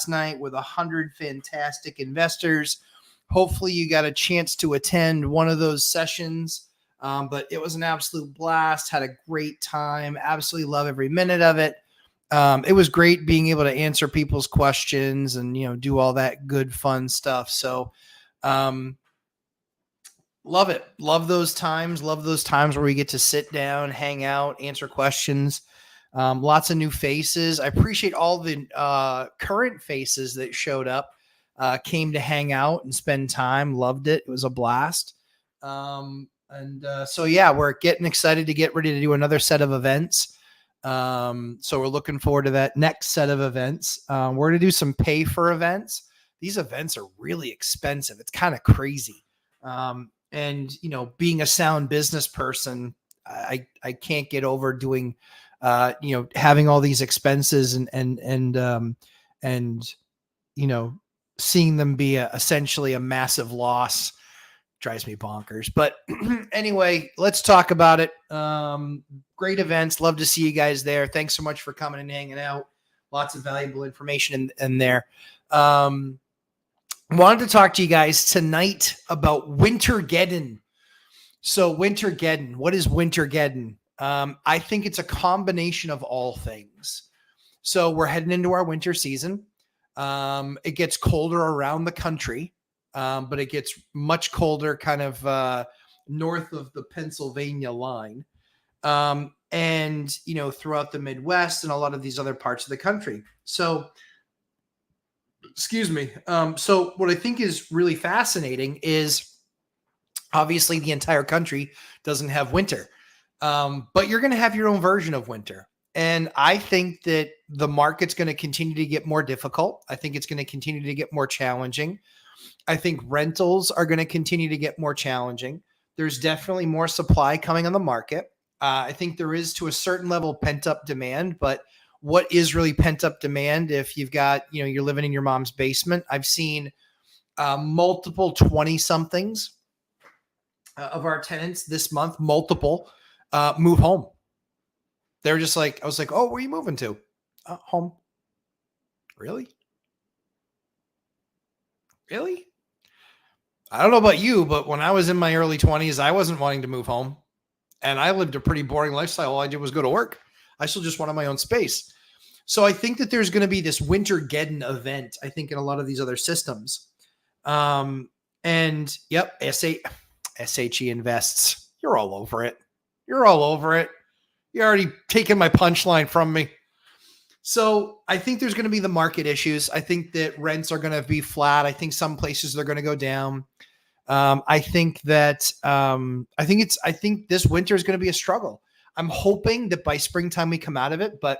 last night with 100 fantastic investors. Hopefully you got a chance to attend one of those sessions. But it was an absolute blast. Had a great time. Absolutely love every minute of it. It was great being able to answer people's questions and, do all that good, fun stuff. So, love it. Love those times. Love those times where we get to sit down, hang out, answer questions. Lots of new faces. I appreciate all the current faces that showed up, came to hang out and spend time. Loved it. It was a blast. So yeah, we're getting excited to get ready to do another set of events. So we're looking forward to that next set of events. We're going to do some pay for events. These events are really expensive. It's kind of crazy. And being a sound business person, I can't get over doing, having all these expenses and seeing them be essentially a massive loss drives me bonkers. But anyway, let's talk about it. Great events. Love to see you guys there. Thanks so much for coming and hanging out. Lots of valuable information in there. Wanted to talk to you guys tonight about Wintergeddon. So Wintergeddon, what is Wintergeddon? I think it's a combination of all things. So we're heading into our winter season. It gets colder around the country. But it gets much colder kind of north of the Pennsylvania line and, throughout the Midwest and a lot of these other parts of the country. So, excuse me. So what I think is really fascinating is obviously the entire country doesn't have winter, but you're going to have your own version of winter. And I think that the market's going to continue to get more difficult. I think it's going to continue to get more challenging. I think rentals are going to continue to get more challenging. There's definitely more supply coming on the market. I think there is, to a certain level, pent-up demand, but what is really pent-up demand if you've got, you're living in your mom's basement? I've seen multiple 20-somethings of our tenants this month, multiple, move home. They're just like, I was like, oh, where are you moving to? Home. Really? Really? I don't know about you, but when I was in my early 20s, I wasn't wanting to move home. And I lived a pretty boring lifestyle. All I did was go to work. I still just wanted my own space. So I think that there's going to be this Wintergeddon event, I think, in a lot of these other systems. And yep, SHE invests. You're all over it. You're all over it. You're already taking my punchline from me. So I think there's going to be the market issues. I think that rents are going to be flat. I think some places they're going to go down. I think this winter is going to be a struggle. I'm hoping that by springtime we come out of it, but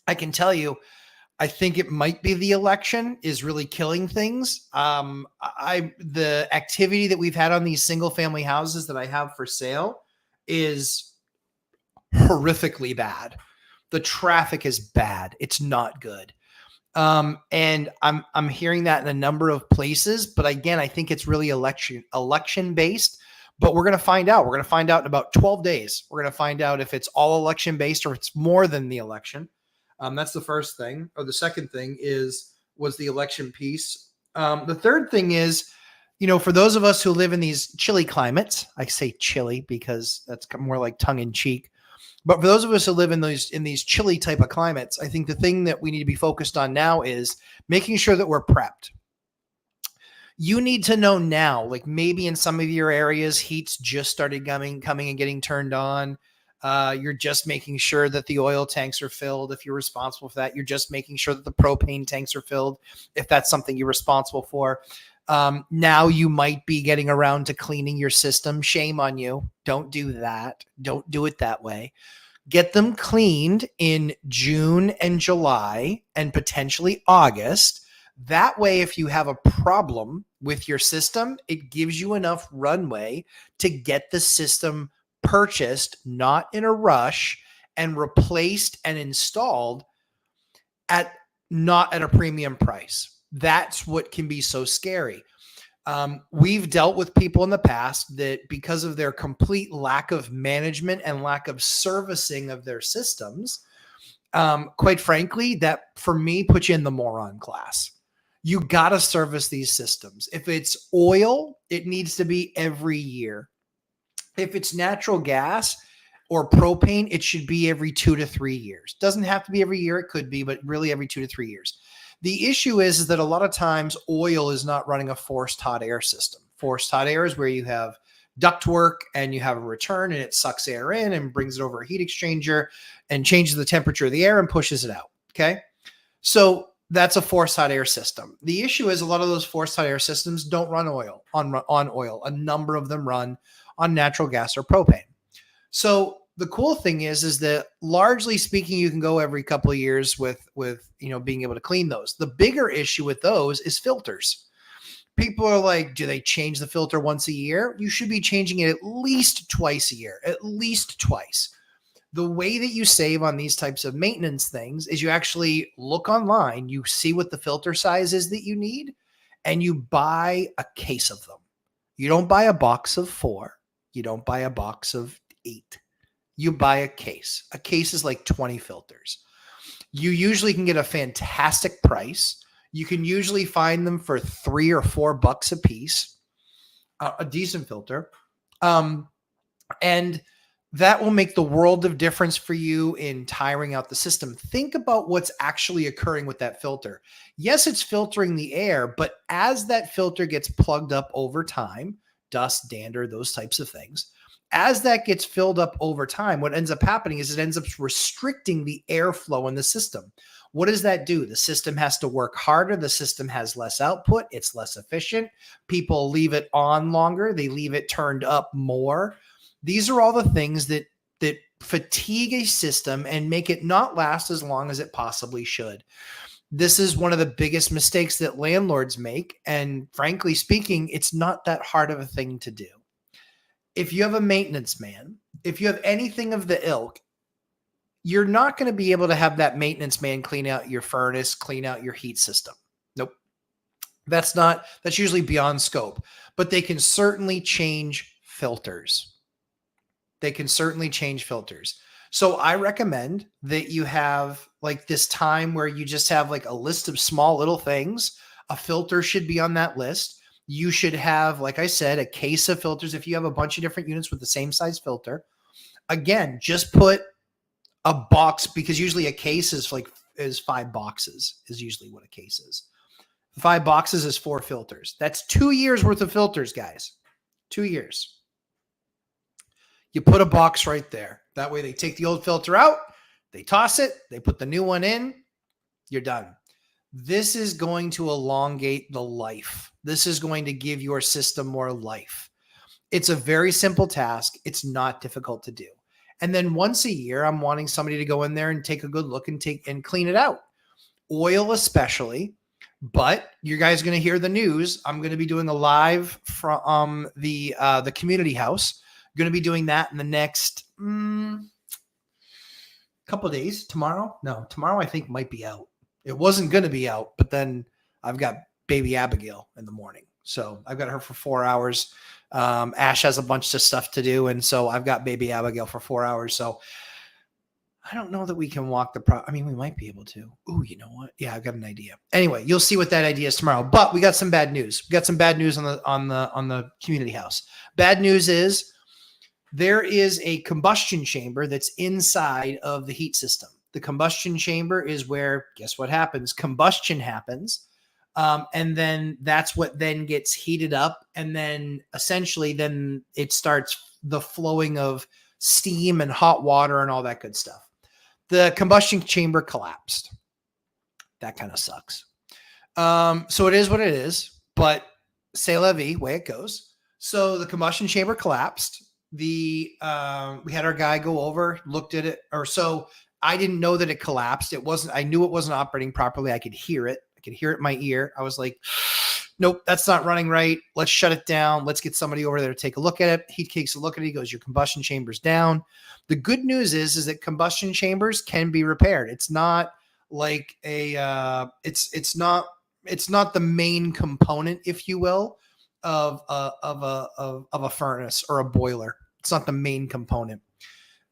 I can tell you, I think it might be the election is really killing things. The activity that we've had on these single family houses that I have for sale is horrifically bad. The traffic is bad. It's not good. And I'm hearing that in a number of places, but again, I think it's really election based, but we're going to find out. We're going to find out in about 12 days. We're going to find out if it's all election based or it's more than the election. That's the first thing. Or the second thing was the election piece. The third thing is, for those of us who live in these chilly climates, I say chilly because that's more like tongue in cheek. But for those of us who live in these chilly type of climates, I think the thing that we need to be focused on now is making sure that we're prepped. You need to know now, like maybe in some of your areas, heat's just started coming and getting turned on. You're just making sure that the oil tanks are filled. If you're responsible for that, you're just making sure that the propane tanks are filled. If that's something you're responsible for. Now you might be getting around to cleaning your system. Shame on you. Don't do that. Don't do it that way. Get them cleaned in June and July and potentially August. That way, if you have a problem with your system, it gives you enough runway to get the system purchased, not in a rush, and replaced and installed not at a premium price. That's what can be so scary. We've dealt with people in the past that because of their complete lack of management and lack of servicing of their systems, quite frankly, that for me puts you in the moron class. You got to service these systems. If it's oil, it needs to be every year. If it's natural gas or propane, it should be every 2 to 3 years. Doesn't have to be every year. It could be, but really every 2 to 3 years. The issue is that a lot of times oil is not running a forced hot air system. Forced hot air is where you have ductwork and you have a return and it sucks air in and brings it over a heat exchanger and changes the temperature of the air and pushes it out. Okay. So that's a forced hot air system. The issue is a lot of those forced hot air systems don't run oil on oil. A number of them run on natural gas or propane. So the cool thing is that largely speaking, you can go every couple of years with being able to clean those. The bigger issue with those is filters. People are like, do they change the filter once a year? You should be changing it at least twice a year, at least twice. The way that you save on these types of maintenance things is you actually look online, you see what the filter size is that you need, and you buy a case of them. You don't buy a box of 4. You don't buy a box of 8. You buy a case. A case is like 20 filters. You usually can get a fantastic price. You can usually find them for $3 or $4 a piece, a decent filter. And that will make the world of difference for you in tiring out the system. Think about what's actually occurring with that filter. Yes, it's filtering the air, but as that filter gets plugged up over time, dust, dander, those types of things, as that gets filled up over time, what ends up happening is it ends up restricting the airflow in the system. What does that do? The system has to work harder. The system has less output. It's less efficient. People leave it on longer. They leave it turned up more. These are all the things that fatigue a system and make it not last as long as it possibly should. This is one of the biggest mistakes that landlords make. And frankly speaking, it's not that hard of a thing to do. If you have a maintenance man, if you have anything of the ilk, you're not going to be able to have that maintenance man clean out your furnace, clean out your heat system. Nope. That's usually beyond scope, but they can certainly change filters. They can certainly change filters. So I recommend that you have like this time where you just have like a list of small little things. A filter should be on that list. You should have, like I said, a case of filters. If you have a bunch of different units with the same size filter, again, just put a box, because usually a case is 5 boxes is usually what a case is. 5 boxes is 4 filters. That's 2 years worth of filters, guys. 2 years. You put a box right there. That way they take the old filter out, they toss it, they put the new one in, you're done. This is going to elongate the life. This is going to give your system more life. It's a very simple task. It's not difficult to do. And then once a year, I'm wanting somebody to go in there and take a good look and clean it out. Oil especially, but you guys are going to hear the news. I'm going to be doing a live from the community house. Going to be doing that in the next couple of days. Tomorrow I think might be out. It wasn't going to be out, but then I've got baby Abigail in the morning. So I've got her for 4 hours. Ash has a bunch of stuff to do. And so I've got baby Abigail for 4 hours. So I don't know that we can walk we might be able to. Ooh, you know what? Yeah, I've got an idea. Anyway, you'll see what that idea is tomorrow. But we got some bad news. We got some bad news on the community house. Bad news is there is a combustion chamber that's inside of the heat system. The combustion chamber is where, guess what happens? Combustion happens. And then that's what then gets heated up. And then essentially then it starts the flowing of steam and hot water and all that good stuff. The combustion chamber collapsed. That kind of sucks. So it is what it is, but c'est la vie, way it goes. So the combustion chamber collapsed. We had our guy go over, looked at it, or so I didn't know that it collapsed. I knew it wasn't operating properly. I could hear it. I could hear it in my ear. I was like, nope, that's not running right. Let's shut it down. Let's get somebody over there to take a look at it. He takes a look at it. He goes, your combustion chamber's down. The good news is that combustion chambers can be repaired. It's not like it's not the main component, if you will, of a furnace or a boiler. It's not the main component.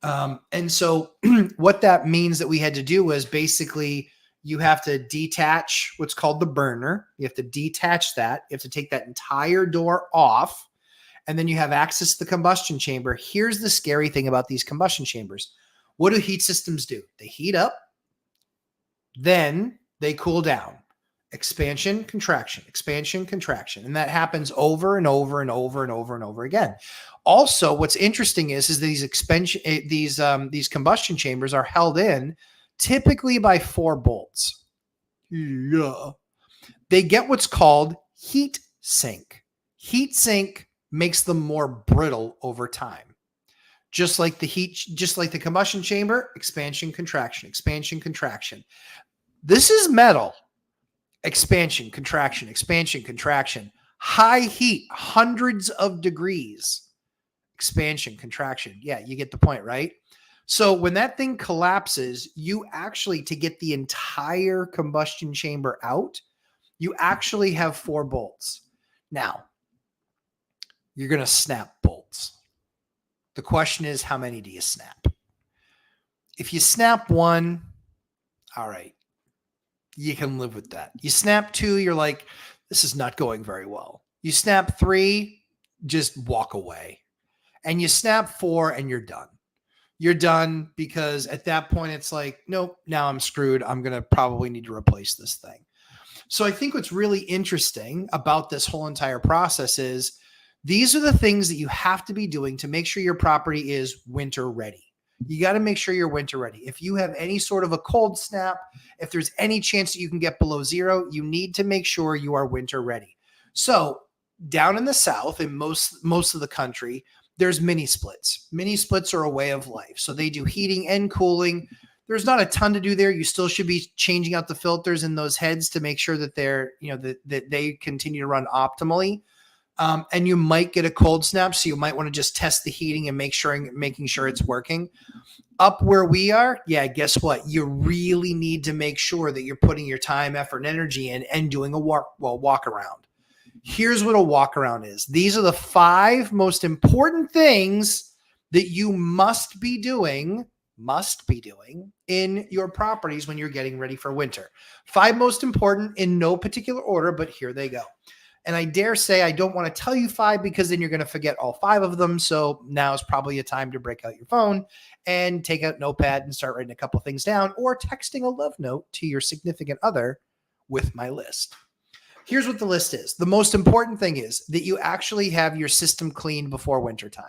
And so what that means that we had to do was basically you have to detach what's called the burner. You have to detach that. You have to take that entire door off, and then you have access to the combustion chamber. Here's the scary thing about these combustion chambers. What do heat systems do? They heat up, then they cool down. Expansion, contraction. And that happens over and over and over and over and over again. Also, what's interesting is these expansion, these combustion chambers are held in typically by 4 bolts. Yeah. They get what's called heat sink. Heat sink makes them more brittle over time. Just like the combustion chamber, expansion, contraction. This is metal. Expansion, contraction. High heat, hundreds of degrees. Expansion, contraction. Yeah, you get the point, right? So when that thing collapses, you actually, to get the entire combustion chamber out, you actually have 4 bolts. Now, you're going to snap bolts. The question is, how many do you snap? If you snap 1, all right, you can live with that. You snap 2, you're like, this is not going very well. You snap 3, just walk away. And you snap 4 and you're done. You're done because at that point it's like, nope, now I'm screwed. I'm going to probably need to replace this thing. So I think what's really interesting about this whole entire process is these are the things that you have to be doing to make sure your property is winter ready. You got to make sure you're winter ready. If you have any sort of a cold snap, if there's any chance that you can get below 0, you need to make sure you are winter ready. So down in the South, in most of the country, there's mini splits. Mini splits are a way of life. So they do heating and cooling. There's not a ton to do there. You still should be changing out the filters in those heads to make sure that they're, that they continue to run optimally. And you might get a cold snap, so you might want to just test the heating and making sure it's working. Up where we are, yeah, guess what? You really need to make sure that you're putting your time, effort, and energy in and doing a walk around. Here's what a walk around is. These are the 5 most important things that you must be doing in your properties when you're getting ready for winter. 5 most important in no particular order, but here they go. And I dare say I don't want to tell you 5 because then you're going to forget all 5 of them. So now is probably a time to break out your phone and take out Notepad and start writing a couple things down, or texting a love note to your significant other with my list. Here's what the list is. The most important thing is that you actually have your system cleaned before wintertime.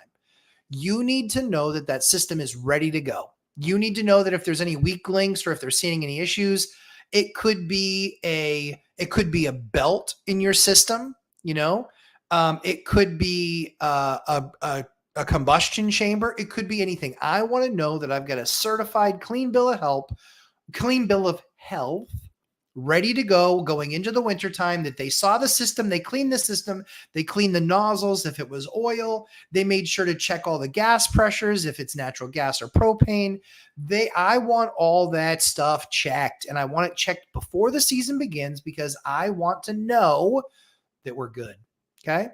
You need to know that that system is ready to go. You need to know that if there's any weak links or if they're seeing any issues, it could be a belt in your system, it could be a combustion chamber. It could be anything. I want to know that I've got a certified clean bill of health ready to go going into the wintertime, that they saw the system, they cleaned the system, they cleaned the nozzles. If it was oil, they made sure to check all the gas pressures, if it's natural gas or propane. I want all that stuff checked, and I want it checked before the season begins because I want to know that we're good. Okay.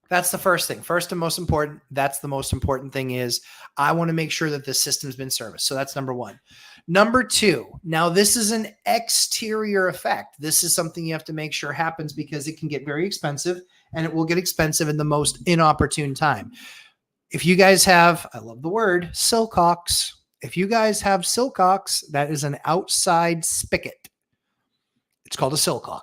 That's the first thing. First and most important. That's the most important thing is I want to make sure that the system's been serviced. So that's number 1. Number 2, now this is an exterior effect. This is something you have to make sure happens because it can get very expensive, and it will get expensive in the most inopportune time. If you guys have, I love the word, silcox. If you guys have silcox, that is an outside spigot. It's called a silcock.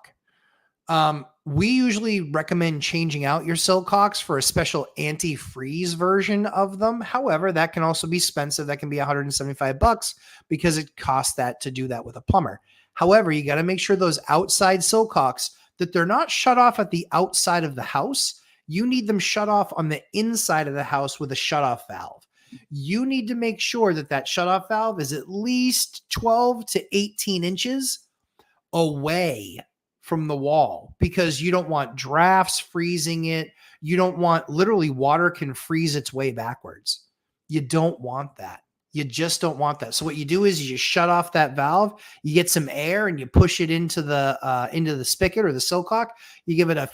We usually recommend changing out your silcox for a special antifreeze version of them. However, that can also be expensive. That can be $175 because it costs that to do that with a plumber. However, you got to make sure those outside silcox, that they're not shut off at the outside of the house. You need them shut off on the inside of the house with a shutoff valve. You need to make sure that that shutoff valve is at least 12 to 18 inches away from the wall, because you don't want drafts freezing it. You don't want, literally, water can freeze its way backwards. You don't want that. You just don't want that. So what you do is you shut off that valve, you get some air and you push it into the spigot or the silcock. You give it a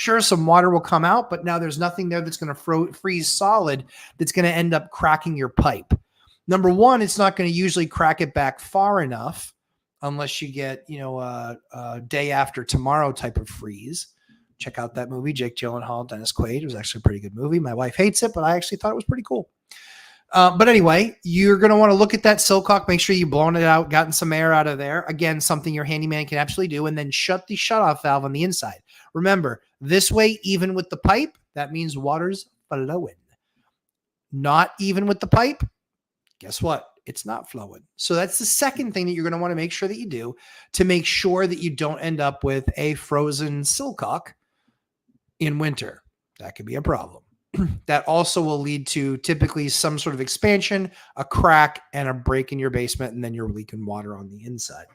Sure, some water will come out, but now there's nothing there that's going to freeze solid that's going to end up cracking your pipe. Number one, it's not going to usually crack it back far enough unless you get, a day after tomorrow type of freeze. Check out that movie, Jake Gyllenhaal, Dennis Quaid. It was actually a pretty good movie. My wife hates it, but I actually thought it was pretty cool. But anyway, you're going to want to look at that silcock, make sure you've blown it out, gotten some air out of there. Again, something your handyman can absolutely do, and then shut the shutoff valve on the inside. Remember, this way, even with the pipe, that means water's flowing. Not even with the pipe, guess what? It's not flowing. So that's the second thing that you're going to want to make sure that you do to make sure that you don't end up with a frozen silcock in winter. That could be a problem. That also will lead to typically some sort of expansion, a crack, and a break in your basement, and then you're leaking water on the inside.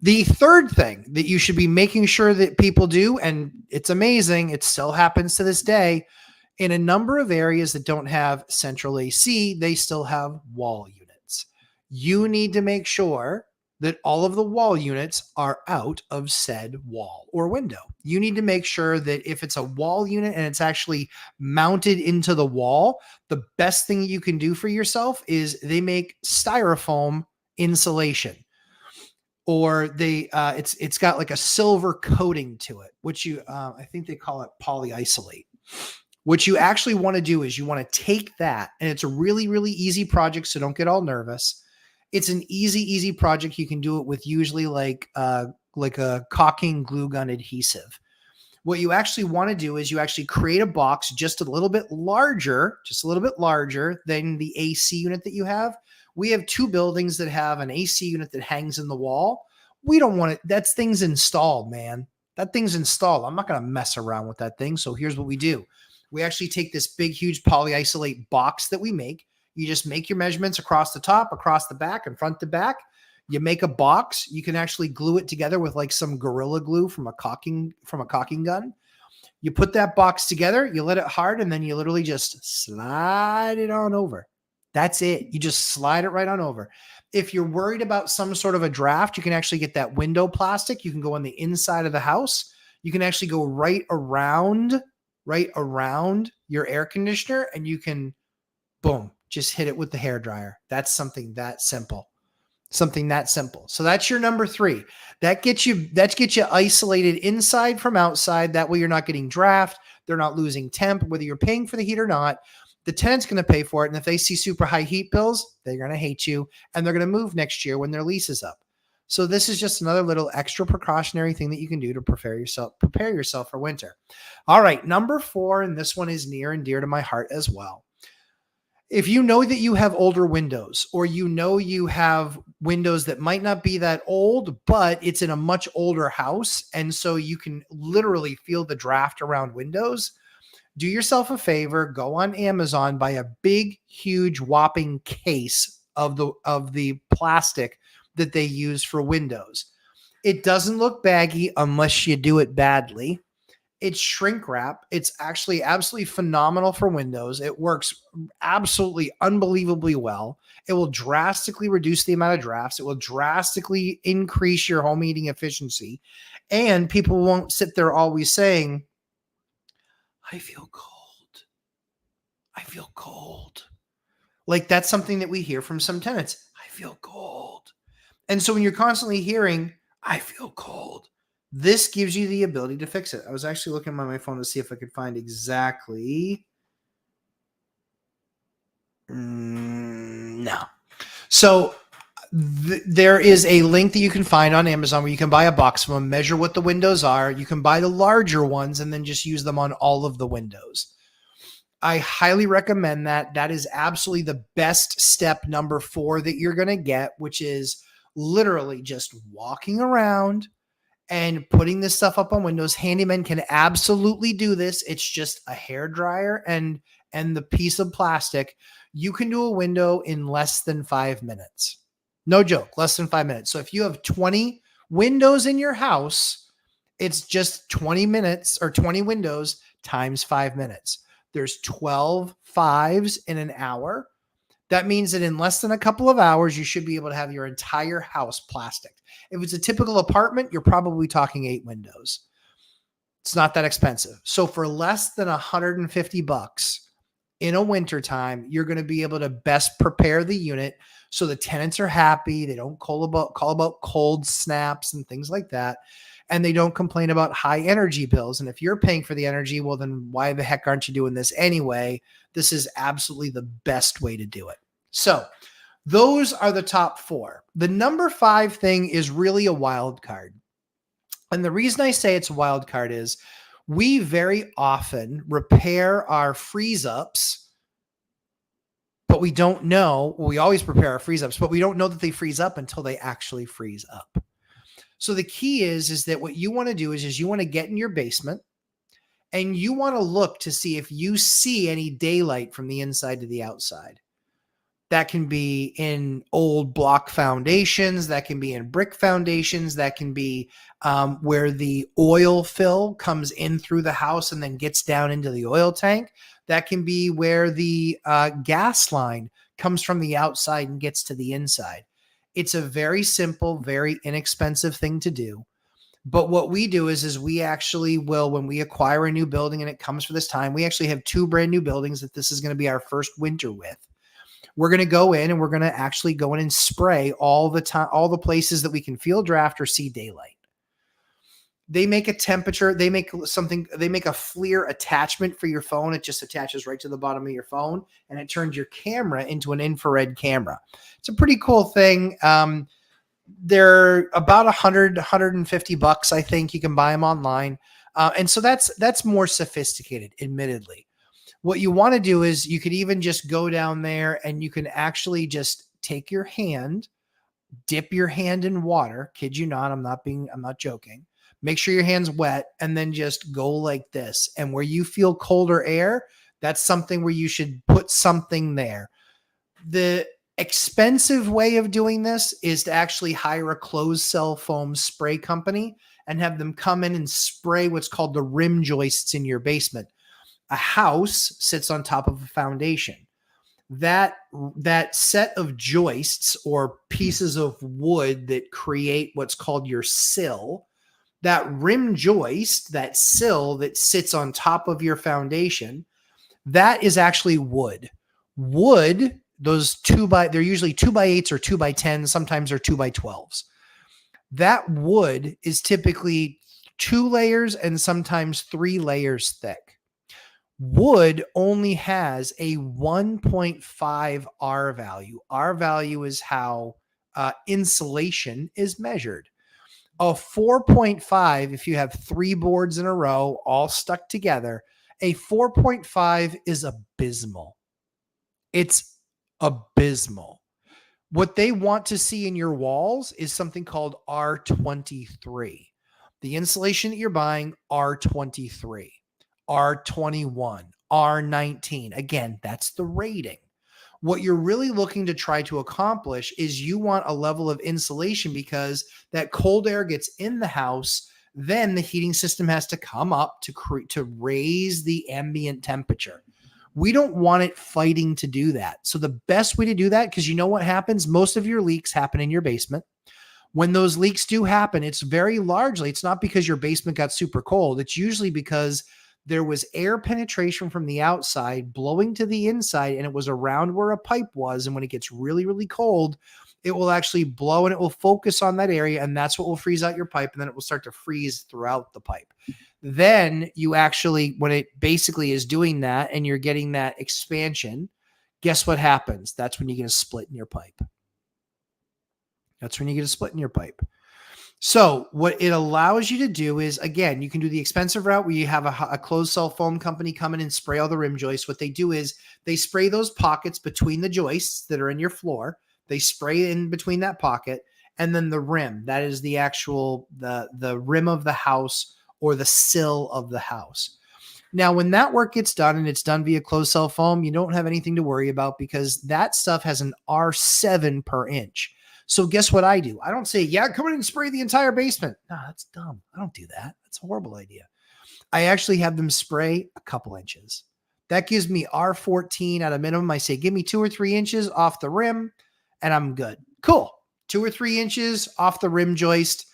The third thing that you should be making sure that people do, and it's amazing, it still happens to this day, in a number of areas that don't have central AC, they still have wall units. You need to make sure that all of the wall units are out of said wall or window. You need to make sure that if it's a wall unit and it's actually mounted into the wall, the best thing you can do for yourself is they make styrofoam insulation, or it's got like a silver coating to it, which I think they call it polyisolate. What you actually want to do is you want to take that, and it's a really, really easy project, so don't get all nervous. It's an easy project. You can do it with usually like a caulking glue gun adhesive. What you actually want to do is you actually create a box just a little bit larger than the AC unit that you have. We have two buildings that have an AC unit that hangs in the wall. We don't want it. That thing's installed, man. That thing's installed. I'm not going to mess around with that thing. So here's what we do. We actually take this big, huge polyisolate box that we make. You just make your measurements across the top, across the back, and front to back. You make a box. You can actually glue it together with like some Gorilla Glue from a caulking gun. You put that box together, you let it hard, and then you literally just slide it on over. That's it. You just slide it right on over. If you're worried about some sort of a draft, you can actually get that window plastic. You can go on the inside of the house. You can actually go right around your air conditioner, and you can, boom, just hit it with the hairdryer. That's something that simple. So that's your number 3. That gets you isolated inside from outside. That way you're not getting draft. They're not losing temp, whether you're paying for the heat or not. The tenant's going to pay for it. And if they see super high heat bills, they're going to hate you, and they're going to move next year when their lease is up. So this is just another little extra precautionary thing that you can do to prepare yourself for winter. All right, number 4, and this one is near and dear to my heart as well. If you know that you have older windows, or you have windows that might not be that old, but it's in a much older house, and so you can literally feel the draft around windows, do yourself a favor, go on Amazon, buy a big, huge, whopping case of the plastic that they use for windows. It doesn't look baggy unless you do it badly. It's shrink wrap. It's actually absolutely phenomenal for windows. It works absolutely unbelievably well. It will drastically reduce the amount of drafts. It will drastically increase your home heating efficiency. And people won't sit there always saying, I feel cold. I feel cold. Like that's something that we hear from some tenants. I feel cold. And so when you're constantly hearing, I feel cold, this gives you the ability to fix it. I was actually looking on my phone to see if I could find exactly. No. So there is a link that you can find on Amazon where you can buy a box of them, measure what the windows are. You can buy the larger ones and then just use them on all of the windows. I highly recommend that. That is absolutely the best step number 4 that you're going to get, which is literally just walking around and putting this stuff up on windows. Handymen can absolutely do this. It's just a hairdryer and the piece of plastic. You can do a window in less than 5 minutes. No joke, less than 5 minutes. So if you have 20 windows in your house, it's just 20 minutes or 20 windows times 5 minutes. There's 12 5s in an hour. That means that in less than a couple of hours, you should be able to have your entire house plastic. If it's a typical apartment, you're probably talking 8 windows. It's not that expensive. So for less than $150 in a wintertime, you're going to be able to best prepare the unit so the tenants are happy. They don't call about cold snaps and things like that. And they don't complain about high energy bills. And if you're paying for the energy, well, then why the heck aren't you doing this anyway? This is absolutely the best way to do it. So those are the top 4. The number 5 thing is really a wild card. And the reason I say it's a wild card is we very often repair our freeze ups, but we don't know. Well, we always prepare our freeze ups, but we don't know that they freeze up until they actually freeze up. So the key is that what you want to do is you want to get in your basement and you want to look to see if you see any daylight from the inside to the outside. That can be in old block foundations. That can be in brick foundations. That can be where the oil fill comes in through the house and then gets down into the oil tank. That can be where the gas line comes from the outside and gets to the inside. It's a very simple, very inexpensive thing to do. But what we do is we actually will, when we acquire a new building and it comes for this time, we actually have 2 brand new buildings that this is going to be our first winter with. We're going to go in and we're going to actually go in and spray all the time, all the places that we can feel draft or see daylight. They make a temperature, they make a FLIR attachment for your phone. It just attaches right to the bottom of your phone and it turns your camera into an infrared camera. It's a pretty cool thing. They're about $150, I think. You can buy them online. And so that's more sophisticated, admittedly. What you want to do is you could even just go down there and you can actually just take your hand, dip your hand in water. Kid you not, I'm not joking. Make sure your hand's wet and then just go like this. And where you feel colder air, that's something where you should put something there. The expensive way of doing this is to actually hire a closed cell foam spray company and have them come in and spray what's called the rim joists in your basement. A house sits on top of a foundation. That set of joists or pieces of wood that create what's called your sill, that rim joist, that sill that sits on top of your foundation, that is actually wood. Wood, they're usually 2x8s or 2x10s, sometimes they're 2x12s. That wood is typically 2 layers and sometimes 3 layers thick. Wood only has a 1.5 R value. R value is how insulation is measured. A 4.5, if you have 3 boards in a row all stuck together, a 4.5 is abysmal. It's abysmal. What they want to see in your walls is something called R23. The insulation that you're buying, R23, R21, R19. Again, that's the rating. What you're really looking to try to accomplish is you want a level of insulation because that cold air gets in the house, then the heating system has to come up to raise the ambient temperature. We don't want it fighting to do that. So the best way to do that, because you know what happens? Most of your leaks happen in your basement. When those leaks do happen, it's very largely, it's not because your basement got super cold. It's usually because there was air penetration from the outside blowing to the inside, and it was around where a pipe was. And when it gets really, really cold, it will actually blow and it will focus on that area. And that's what will freeze out your pipe. And then it will start to freeze throughout the pipe. Then you actually, when it basically is doing that and you're getting that expansion, guess what happens? That's when you get a split in your pipe. That's when you get a split in your pipe. So what it allows you to do is, again, you can do the expensive route where you have a closed cell foam company come in and spray all the rim joists. What they do is they spray those pockets between the joists that are in your floor. They spray in between that pocket, and then the rim, that is the actual, the rim of the house or the sill of the house. Now, when that work gets done and it's done via closed cell foam, you don't have anything to worry about because that stuff has an R7 per inch. So guess what I do? I don't say, yeah, come in and spray the entire basement. No, that's dumb. I don't do that. That's a horrible idea. I actually have them spray a couple inches. That gives me R14 at a minimum. I say, give me 2 or 3 inches off the rim and I'm good. Cool. 2 or 3 inches off the rim joist.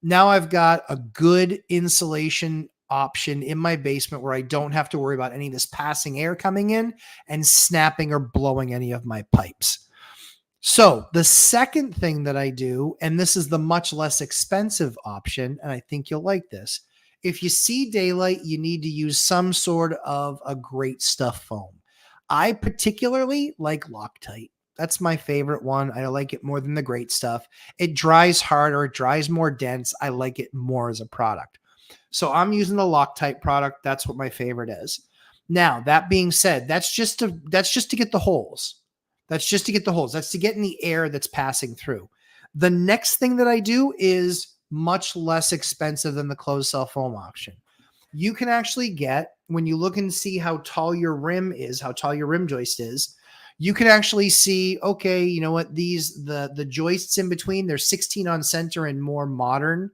Now I've got a good insulation option in my basement where I don't have to worry about any of this passing air coming in and snapping or blowing any of my pipes. So the second thing that I do, and this is the much less expensive option, and I think you'll like this. If you see daylight, you need to use some sort of a great stuff foam. I particularly like Loctite. That's my favorite one. I like it more than the great stuff. It dries harder. It dries more dense. I like it more as a product. So I'm using the Loctite product. That's what my favorite is. Now, that being said, that's just to get the holes. That's just to get the holes. That's to get in the air that's passing through. The next thing that I do is much less expensive than the closed cell foam option. You can actually get, when you look and see how tall your rim is, how tall your rim joist is, you can actually see, okay, you know what, the joists in between, they're 16 on center and more modern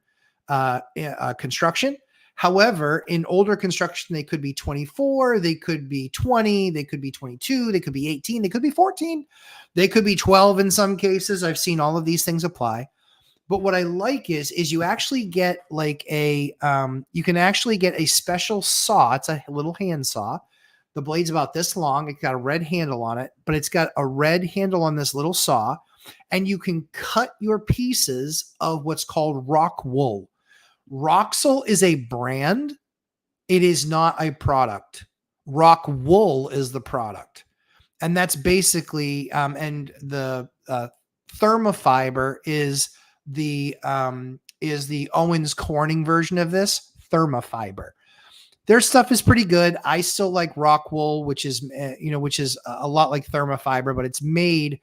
construction. However, in older construction, they could be 24, they could be 20, they could be 22, they could be 18, they could be 14, they could be 12 in some cases. I've seen all of these things apply. But what I like is you actually get like you can actually get a special saw. It's a little hand saw. The blade's about this long. It's got a red handle on it, but it's got a red handle on this little saw. And you can cut your pieces of what's called rock wool. Roxol is a brand. It is not a product. Rock wool is the product. And that's basically, and the Thermofiber is the Owens Corning version of this, Thermofiber. Their stuff is pretty good. I still like rock wool, which is a lot like Thermofiber, but it's made,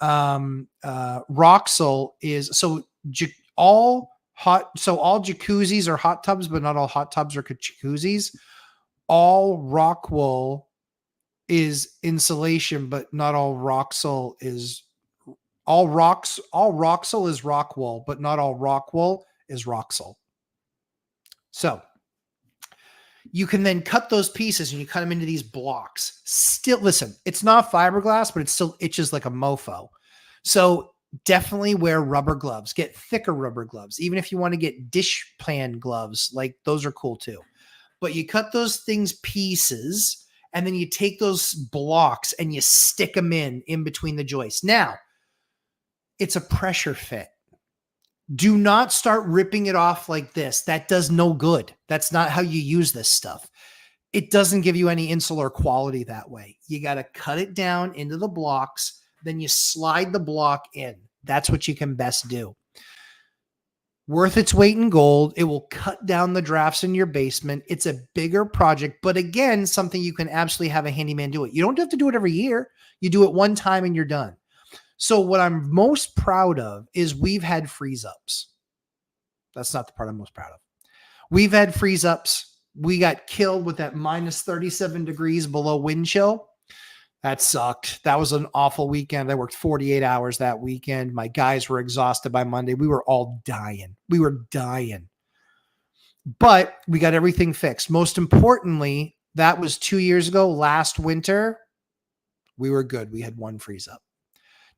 Roxol is, all jacuzzis are hot tubs, but not all hot tubs are jacuzzis. All rock wool is insulation, but not all Roxol is all Roxol is rock wool, but not all rock wool is Roxol. So you can then cut those pieces and you cut them into these blocks. Still, listen, it's not fiberglass, but it still itches like a mofo. So definitely wear rubber gloves. Get thicker rubber gloves. Even if you want to get dish pan gloves, like those are cool too. But you cut those things pieces, and then you take those blocks and you stick them in between the joists. Now, it's a pressure fit. Do not start ripping it off like this. That does no good. That's not how you use this stuff. It doesn't give you any insular quality that way. You got to cut it down into the blocks. Then you slide the block in. That's what you can best do. Worth its weight in gold. It will cut down the drafts in your basement. It's a bigger project, but again, something you can absolutely have a handyman do it. You don't have to do it every year. You do it one time and you're done. So what I'm most proud of is we've had freeze ups. That's not the part I'm most proud of. We've had freeze ups. We got killed with that minus 37 degrees below wind chill. That sucked. That was an awful weekend. I worked 48 hours that weekend. My guys were exhausted by Monday. We were all dying. We were dying. But we got everything fixed. Most importantly, that was 2 years ago. Last winter, we were good. We had one freeze up.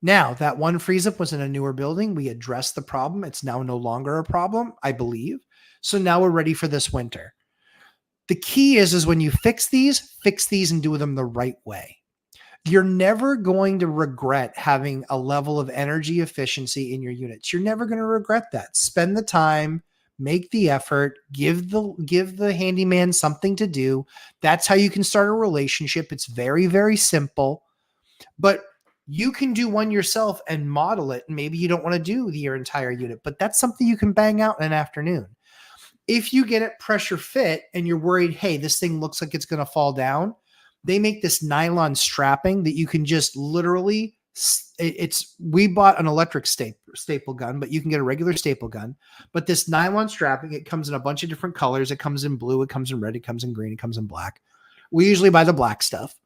Now, that one freeze up was in a newer building. We addressed the problem. It's now no longer a problem, I believe. So now we're ready for this winter. The key is when you fix these and do them the right way. You're never going to regret having a level of energy efficiency in your units. You're never going to regret that. Spend the time, make the effort, give the handyman something to do. That's how you can start a relationship. It's very, very simple, but you can do one yourself and model it. And maybe you don't want to do your entire unit, but that's something you can bang out in an afternoon. If you get it pressure fit and you're worried, hey, this thing looks like it's going to fall down, they make this nylon strapping that you can just literally, we bought an electric staple gun, but you can get a regular staple gun. But this nylon strapping, it comes in a bunch of different colors. It comes in blue, it comes in red, it comes in green, it comes in black. We usually buy the black stuff.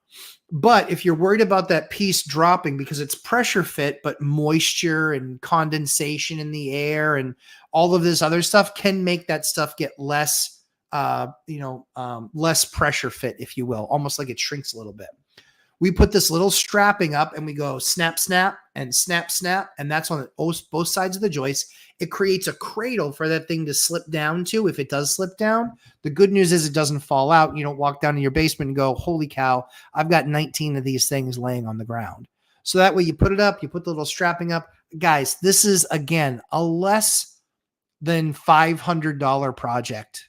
But if you're worried about that piece dropping because it's pressure fit, but moisture and condensation in the air and all of this other stuff can make that stuff get less, less pressure fit, if you will, almost like it shrinks a little bit. We put this little strapping up and we go snap, snap, and snap, snap. And that's on both sides of the joist. It creates a cradle for that thing to slip down to if it does slip down. The good news is it doesn't fall out. You don't walk down to your basement and go, holy cow, I've got 19 of these things laying on the ground. So that way you put it up, you put the little strapping up. Guys, this is, again, a less than $500 project.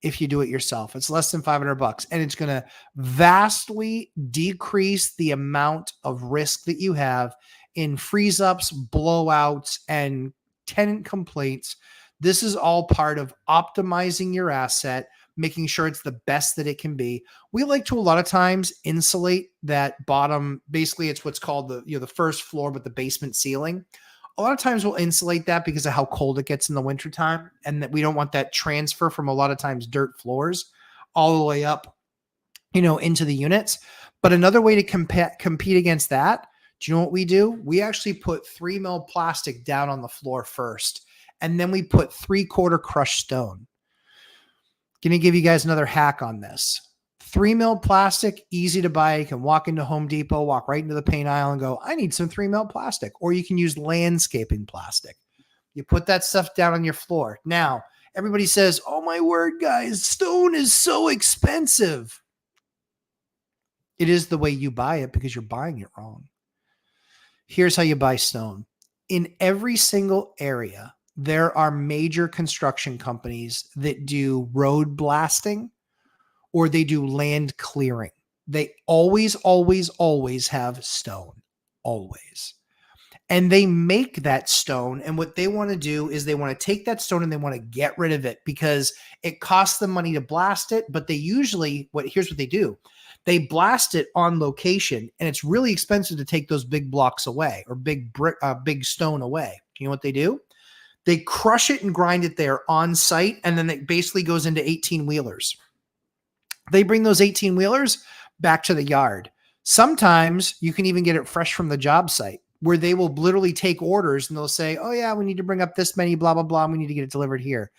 If you do it yourself, it's less than $500, and it's going to vastly decrease the amount of risk that you have in freeze ups, blowouts, and tenant complaints. This is all part of optimizing your asset, making sure it's the best that it can be. We like to a lot of times insulate that bottom. Basically, it's what's called the first floor, but the basement ceiling. A lot of times we'll insulate that because of how cold it gets in the wintertime, and that we don't want that transfer from a lot of times dirt floors all the way up, into the units. But another way to compete against that, do you know what we do? We actually put 3 mil plastic down on the floor first, and then we put 3/4 crushed stone. Going to give you guys another hack on this. 3 mil plastic, easy to buy. You can walk into Home Depot, walk right into the paint aisle and go, I need some 3 mil plastic. Or you can use landscaping plastic. You put that stuff down on your floor. Now, everybody says, oh my word, guys, stone is so expensive. It is the way you buy it because you're buying it wrong. Here's how you buy stone. In every single area, there are major construction companies that do road blasting, or they do land clearing. They always, always, always have stone. Always. And they make that stone. And what they want to do is they want to take that stone and they want to get rid of it because it costs them money to blast it. But they usually, here's what they do. They blast it on location, and it's really expensive to take those big blocks away or big stone away. You know what they do? They crush it and grind it there on site. And then it basically goes into 18-wheelers. They bring those 18-wheelers back to the yard. Sometimes you can even get it fresh from the job site where they will literally take orders and they'll say, oh yeah, we need to bring up this many, blah, blah, blah. And we need to get it delivered here.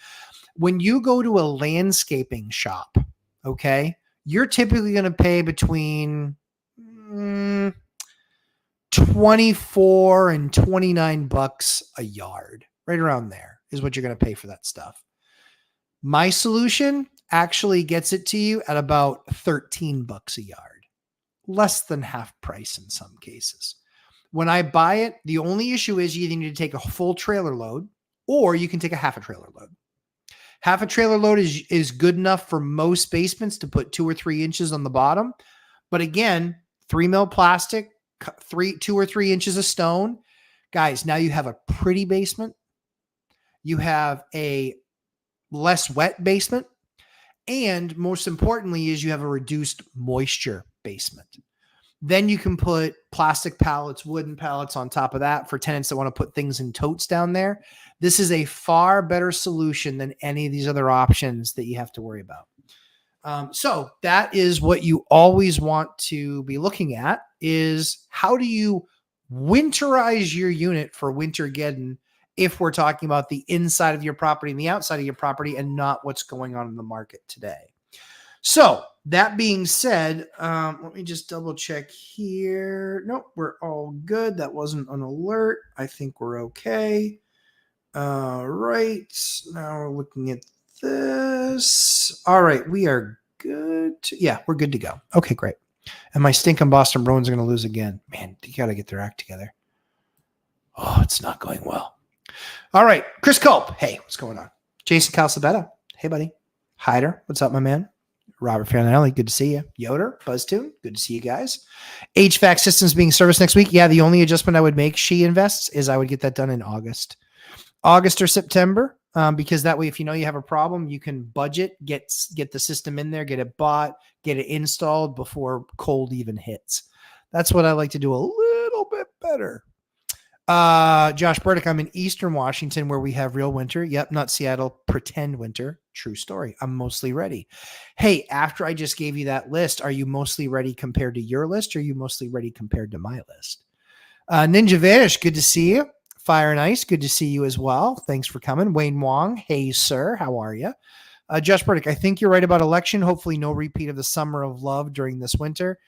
When you go to a landscaping shop, okay, you're typically going to pay between $24 and $29 a yard. Right around there is what you're going to pay for that stuff. My solution actually gets it to you at about $13 a yard, less than half price in some cases. When I buy it, the only issue is you either need to take a full trailer load or you can take a half a trailer load. Half a trailer load is good enough for most basements to put 2 or 3 inches on the bottom. But again, 3 mil plastic, 2 or 3 inches of stone. Guys, now you have a pretty basement. You have a less wet basement. And most importantly is you have a reduced moisture basement. Then you can put plastic pallets, wooden pallets on top of that for tenants that want to put things in totes down there. This is a far better solution than any of these other options that you have to worry about. So that is what you always want to be looking at is how do you winterize your unit for Wintergeddon if we're talking about the inside of your property and the outside of your property and not what's going on in the market today. So that being said, let me just double check here. Nope, we're all good. That wasn't an alert. I think we're okay. All right. Now we're looking at this. All right. We are good. Yeah, we're good to go. Okay, great. And my stinking Boston Bruins are going to lose again. Man, you got to get their act together. Oh, it's not going well. All right. Chris Culp. Hey, what's going on? Jason Calcebetta. Hey, buddy. Hyder. What's up, my man? Robert Farinelli. Good to see you. Yoder. BuzzTune. Good to see you guys. HVAC systems being serviced next week. Yeah, the only adjustment I would make, She Invests, is I would get that done in August or September, because that way, if you know you have a problem, you can budget, get the system in there, get it bought, get it installed before cold even hits. That's what I like to do a little bit better. Josh Burdick, I'm in Eastern Washington where we have real winter. Yep, not Seattle, pretend winter. True story. I'm mostly ready. Hey, after I just gave you that list, are you mostly ready compared to your list, or are you mostly ready compared to my list? Ninja Vanish, good to see you. Fire and Ice, good to see you as well. Thanks for coming. Wayne Wong, hey, sir, how are you? Josh Burdick, I think you're right about election. Hopefully no repeat of the summer of love during this winter.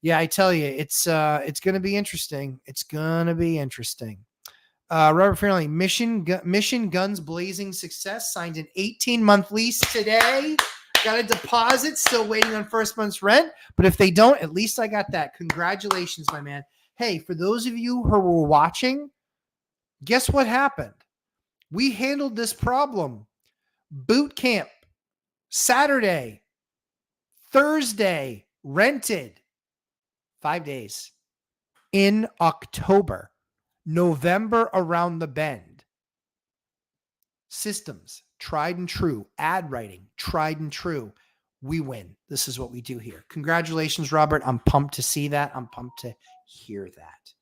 Yeah, I tell you, it's going to be interesting. It's going to be interesting. Robert Fairley, Mission Guns Blazing Success signed an 18-month lease today. Got a deposit, still waiting on first month's rent. But if they don't, at least I got that. Congratulations, my man. Hey, for those of you who were watching, guess what happened? We handled this problem. Boot camp, Saturday, Thursday, rented. 5 days. In October, November around the bend. Systems, tried and true. Ad writing, tried and true. We win. This is what we do here. Congratulations, Robert. I'm pumped to see that. I'm pumped to hear that.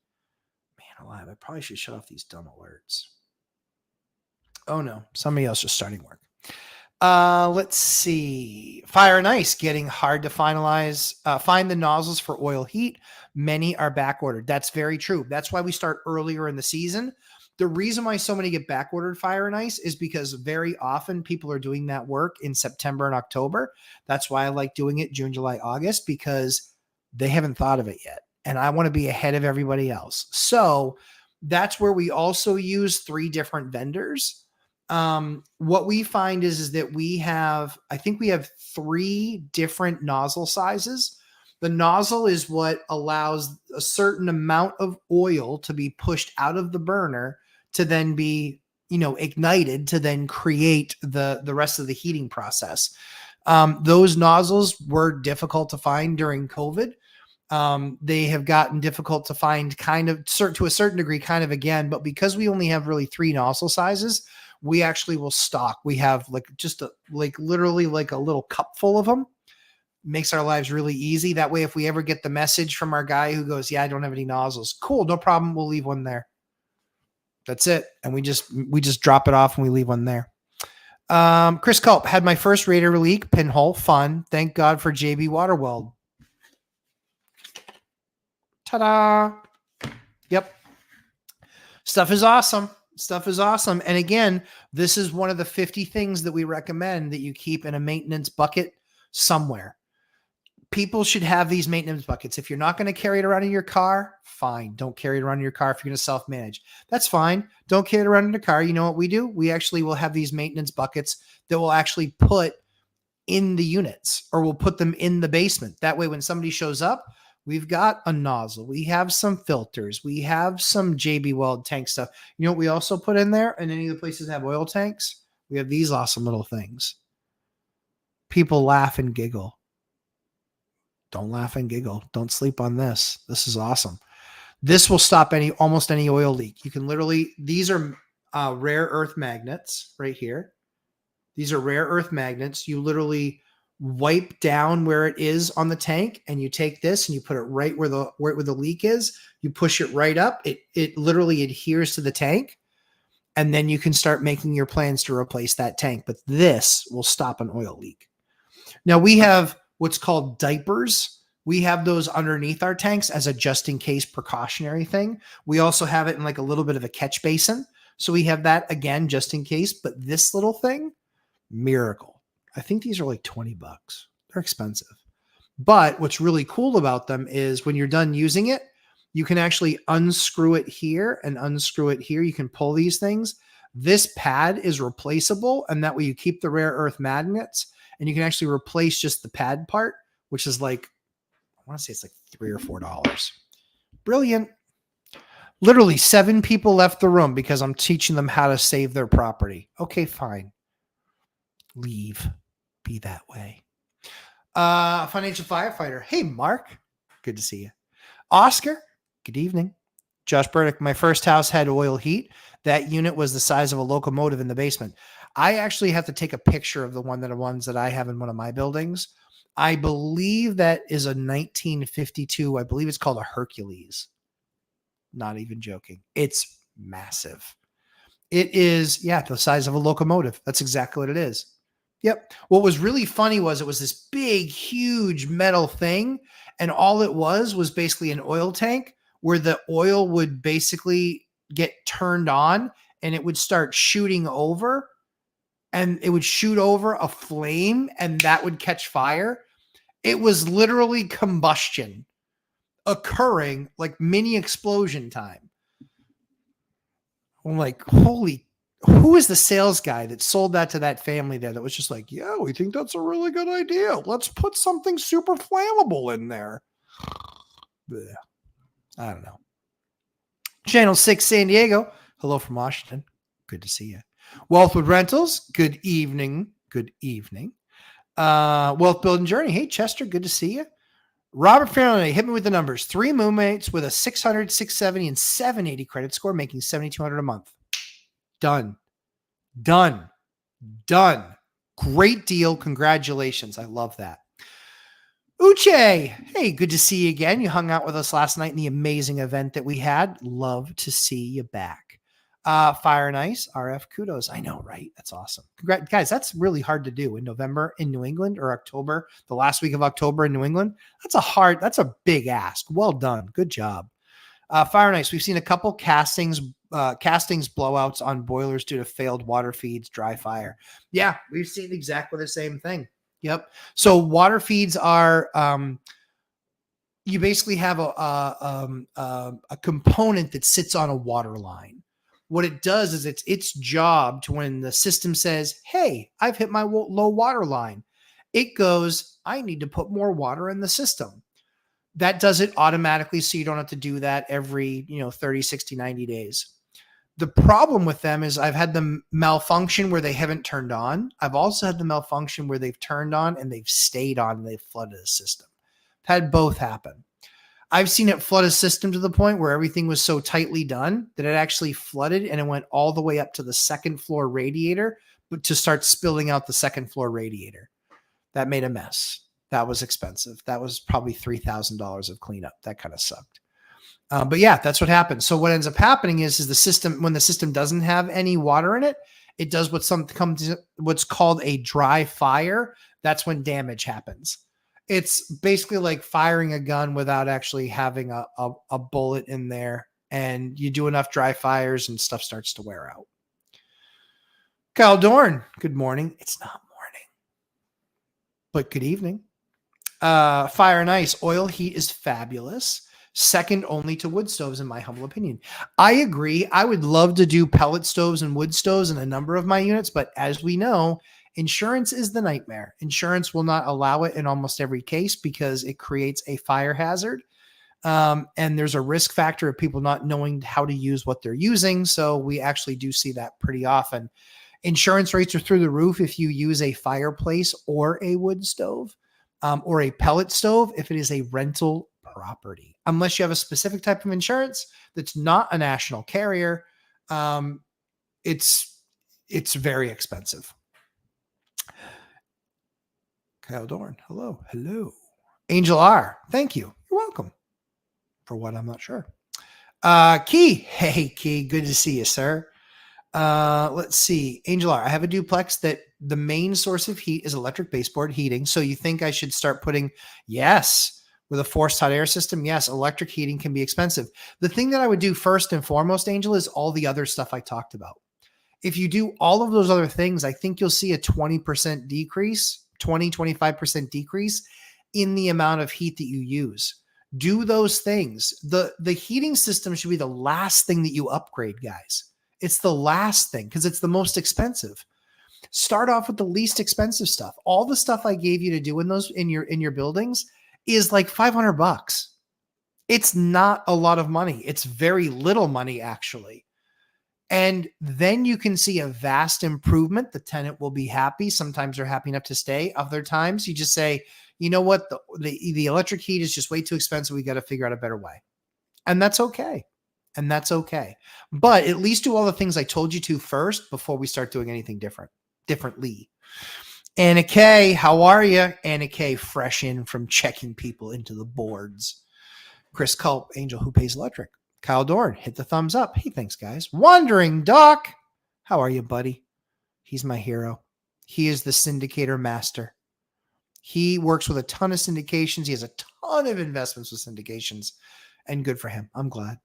Man alive, I probably should shut off these dumb alerts. Oh no, somebody else is starting work. Let's see. Fire and ice getting hard to finalize. Find the nozzles for oil heat. Many are back ordered. That's very true. That's why we start earlier in the season. The reason why so many get back ordered fire and ice is because very often people are doing that work in September and October. That's why I like doing it June, July, August, because they haven't thought of it yet. And I want to be ahead of everybody else. So that's where we also use 3 different vendors. What we find is that I think we have 3 different nozzle sizes. The nozzle is what allows a certain amount of oil to be pushed out of the burner to then be, ignited to then create the rest of the heating process. Those nozzles were difficult to find during COVID. They have gotten difficult to find to a certain degree again, but because we only have really 3 nozzle sizes, we actually will stock. We have literally a little cup full of them. Makes our lives really easy. That way, if we ever get the message from our guy who goes, yeah, I don't have any nozzles. Cool. No problem. We'll leave one there. That's it. And we just drop it off and we leave one there. Chris Culp, had my first radiator leak, pinhole, fun. Thank God for JB Waterweld. Ta-da. Yep. Stuff is awesome. And again, this is one of the 50 things that we recommend that you keep in a maintenance bucket somewhere. People should have these maintenance buckets. If you're not going to carry it around in your car, fine. Don't carry it around in your car. If you're going to self-manage, that's fine. Don't carry it around in the car. You know what we do? We actually will have these maintenance buckets that we'll actually put in the units, or we'll put them in the basement. That way, when somebody shows up, we've got a nozzle. We have some filters. We have some JB Weld tank stuff. You know what we also put in there? And any of the places that have oil tanks, we have these awesome little things. People laugh and giggle. Don't laugh and giggle. Don't sleep on this. This is awesome. This will stop almost any oil leak. You can literally, these are rare earth magnets right here. These are rare earth magnets. You literally wipe down where it is on the tank, and you take this and you put it right where the leak is. You push it right up. It literally adheres to the tank, and then you can start making your plans to replace that tank. But this will stop an oil leak. Now we have what's called diapers. We have those underneath our tanks as a just in case precautionary thing. We also have it in a little bit of a catch basin. So we have that again, just in case. But this little thing, miracle. I think these are $20. They're expensive. But what's really cool about them is when you're done using it, you can actually unscrew it here and unscrew it here. You can pull these things. This pad is replaceable, and that way you keep the rare earth magnets, and you can actually replace just the pad part, which is I want to say it's $3 or $4. Brilliant. Literally 7 people left the room because I'm teaching them how to save their property. Okay, fine. Leave. Be that way. Financial firefighter. Hey, Mark. Good to see you. Oscar. Good evening. Josh Burdick. My first house had oil heat. That unit was the size of a locomotive in the basement. I actually have to take a picture of the ones that I have in one of my buildings. I believe that is a 1952. I believe it's called a Hercules. Not even joking. It's massive. It is, the size of a locomotive. That's exactly what it is. Yep. What was really funny was it was this big, huge metal thing. And all it was basically an oil tank where the oil would basically get turned on and it would start shooting over, and it would shoot over a flame, and that would catch fire. It was literally combustion. occurring like mini explosion time. I'm like, holy, who is the sales guy that sold that to that family there that was just like, yeah, we think that's a really good idea. Let's put something super flammable in there. Blech. I don't know. Channel 6 San Diego. Hello from Washington. Good to see you. Wealthwood Rentals. Good evening. Good evening. Wealth Building Journey. Hey, Chester. Good to see you. Robert Faraday, hit me with the numbers. 3 moonmates with a 600, 670, and 780 credit score, making $7,200 a month. Done. Great deal. Congratulations. I love that. Uche, hey, good to see you again. You hung out with us last night in the amazing event that we had. Love to see you back. Fire and Ice, RF, kudos. I know, right? That's awesome. Congrats, guys. That's really hard to do in November in New England, or October, the last week of October in New England. That's a big ask. Well done. Good job. Fire and Ice, we've seen a couple castings blowouts on boilers due to failed water feeds, dry fire. Yeah, we've seen exactly the same thing. Yep. So water feeds are, you basically have a component that sits on a water line. What it does is it's its job to, when the system says, hey, I've hit my low water line, it goes, I need to put more water in the system. That does it automatically, so you don't have to do that every 30, 60, 90 days. The problem with them is I've had them malfunction where they haven't turned on. I've also had the malfunction where they've turned on and they've stayed on and they've flooded the system. I've had both happen. I've seen it flood a system to the point where everything was so tightly done that it actually flooded and it went all the way up to the second floor radiator, but to start spilling out the second floor radiator. That made a mess. That was expensive. That was probably $3,000 of cleanup. That kind of sucked. But yeah, that's what happens. So what ends up happening is the system, when the system doesn't have any water in it, it does what's called a dry fire. That's when damage happens. It's basically like firing a gun without actually having a bullet in there. And you do enough dry fires and stuff starts to wear out. Kyle Dorn, good morning. It's not morning, but good evening. Fire and Ice, oil heat is fabulous. Second only to wood stoves, in my humble opinion. I agree. I would love to do pellet stoves and wood stoves in a number of my units, but as we know, insurance is the nightmare. Insurance will not allow it in almost every case because it creates a fire hazard. And there's a risk factor of people not knowing how to use what they're using. So we actually do see that pretty often. Insurance rates are through the roof if you use a fireplace or a wood stove, or a pellet stove if it is a rental property. Unless you have a specific type of insurance that's not a national carrier, it's very expensive. Kyle Dorn, hello. Angel R, thank you. You're welcome. For what, I'm not sure. Key, hey Key, good to see you, sir. Let's see. Angel R, I have a duplex that the main source of heat is electric baseboard heating. So you think I should start putting, yes, with a forced hot air system? Yes, electric heating can be expensive. The thing that I would do first and foremost, Angel, is all the other stuff I talked about. If you do all of those other things, I think you'll see a 20% decrease, 25% decrease in the amount of heat that you use. Do those things. The heating system should be the last thing that you upgrade, guys. It's the last thing because it's the most expensive. Start off with the least expensive stuff. All the stuff I gave you to do in your buildings is like $500. It's not a lot of money. It's very little money, actually. And then you can see a vast improvement. The tenant will be happy. Sometimes they're happy enough to stay. Other times you just say, you know what? The electric heat is just way too expensive. We got to figure out a better way. And that's okay. But at least do all the things I told you to first before we start doing anything differently. Anna K, how are you? Anna K, fresh in from checking people into the boards. Chris Culp, Angel, who pays electric? Kyle Dorn, hit the thumbs up. Hey, thanks, guys. Wandering Doc, how are you, buddy? He's my hero. He is the syndicator master. He works with a ton of syndications. He has a ton of investments with syndications, and good for him. I'm glad.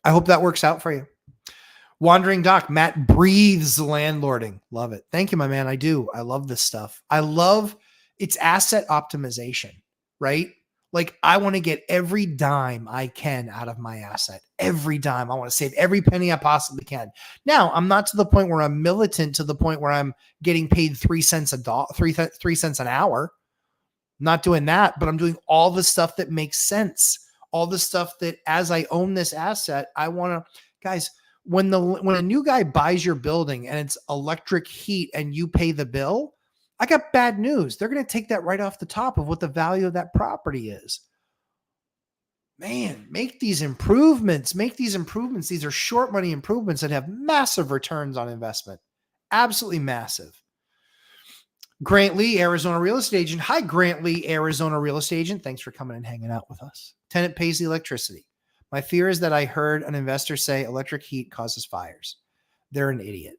I hope that works out for you. Wandering Doc, Matt breathes landlording. Love it. Thank you, my man. I do. I love this stuff. I love its asset optimization, right? Like, I want to get every dime I can out of my asset. Every dime. I want to save every penny I possibly can. Now, I'm not to the point where I'm militant, to the point where I'm getting paid 3 cents $3 cents an hour. I'm not doing that, but I'm doing all the stuff that makes sense. All the stuff that, as I own this asset, I want to, guys, when a new guy buys your building and it's electric heat and you pay the bill, I got bad news. They're going to take that right off the top of what the value of that property is. Man, make these improvements. Make these improvements. These are short money improvements that have massive returns on investment. Absolutely massive. Grant Lee, Arizona real estate agent. Hi, Grant Lee, Arizona real estate agent. Thanks for coming and hanging out with us. Tenant pays the electricity. My fear is that I heard an investor say electric heat causes fires. They're an idiot.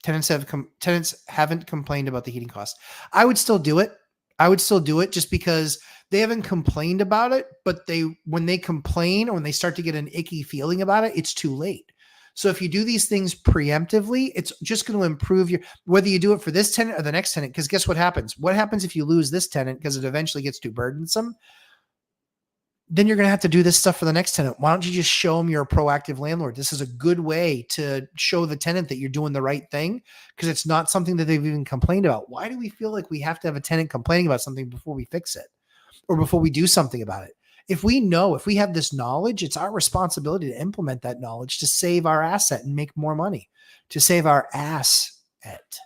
Tenants haven't complained about the heating costs. I would still do it. I would still do it just because they haven't complained about it, but when they complain or when they start to get an icky feeling about it, it's too late. So if you do these things preemptively, it's just going to improve whether you do it for this tenant or the next tenant, because guess what happens? What happens if you lose this tenant because it eventually gets too burdensome? Then you're going to have to do this stuff for the next tenant. Why don't you just show them you're a proactive landlord? This is a good way to show the tenant that you're doing the right thing, because it's not something that they've even complained about. Why do we feel like we have to have a tenant complaining about something before we fix it or before we do something about it? If we have this knowledge, it's our responsibility to implement that knowledge to save our asset and make more money, to save our asset.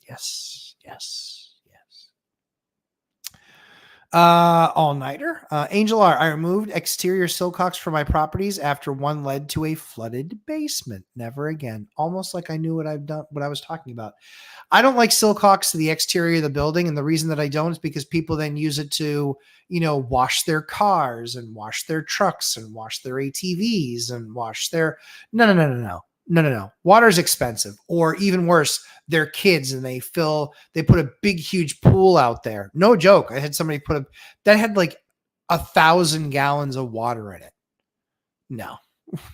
Yes, yes. All-nighter. Angel R. I removed exterior silcox from my properties after one led to a flooded basement. Never again. Almost like I knew what I was talking about. I don't like silcox to the exterior of the building, and the reason that I don't is because people then use it to, wash their cars and wash their trucks and wash their ATVs and wash their... No. Water's expensive. Or even worse, they're kids and they put a big, huge pool out there. No joke. I had somebody that had like 1,000 gallons of water in it. No.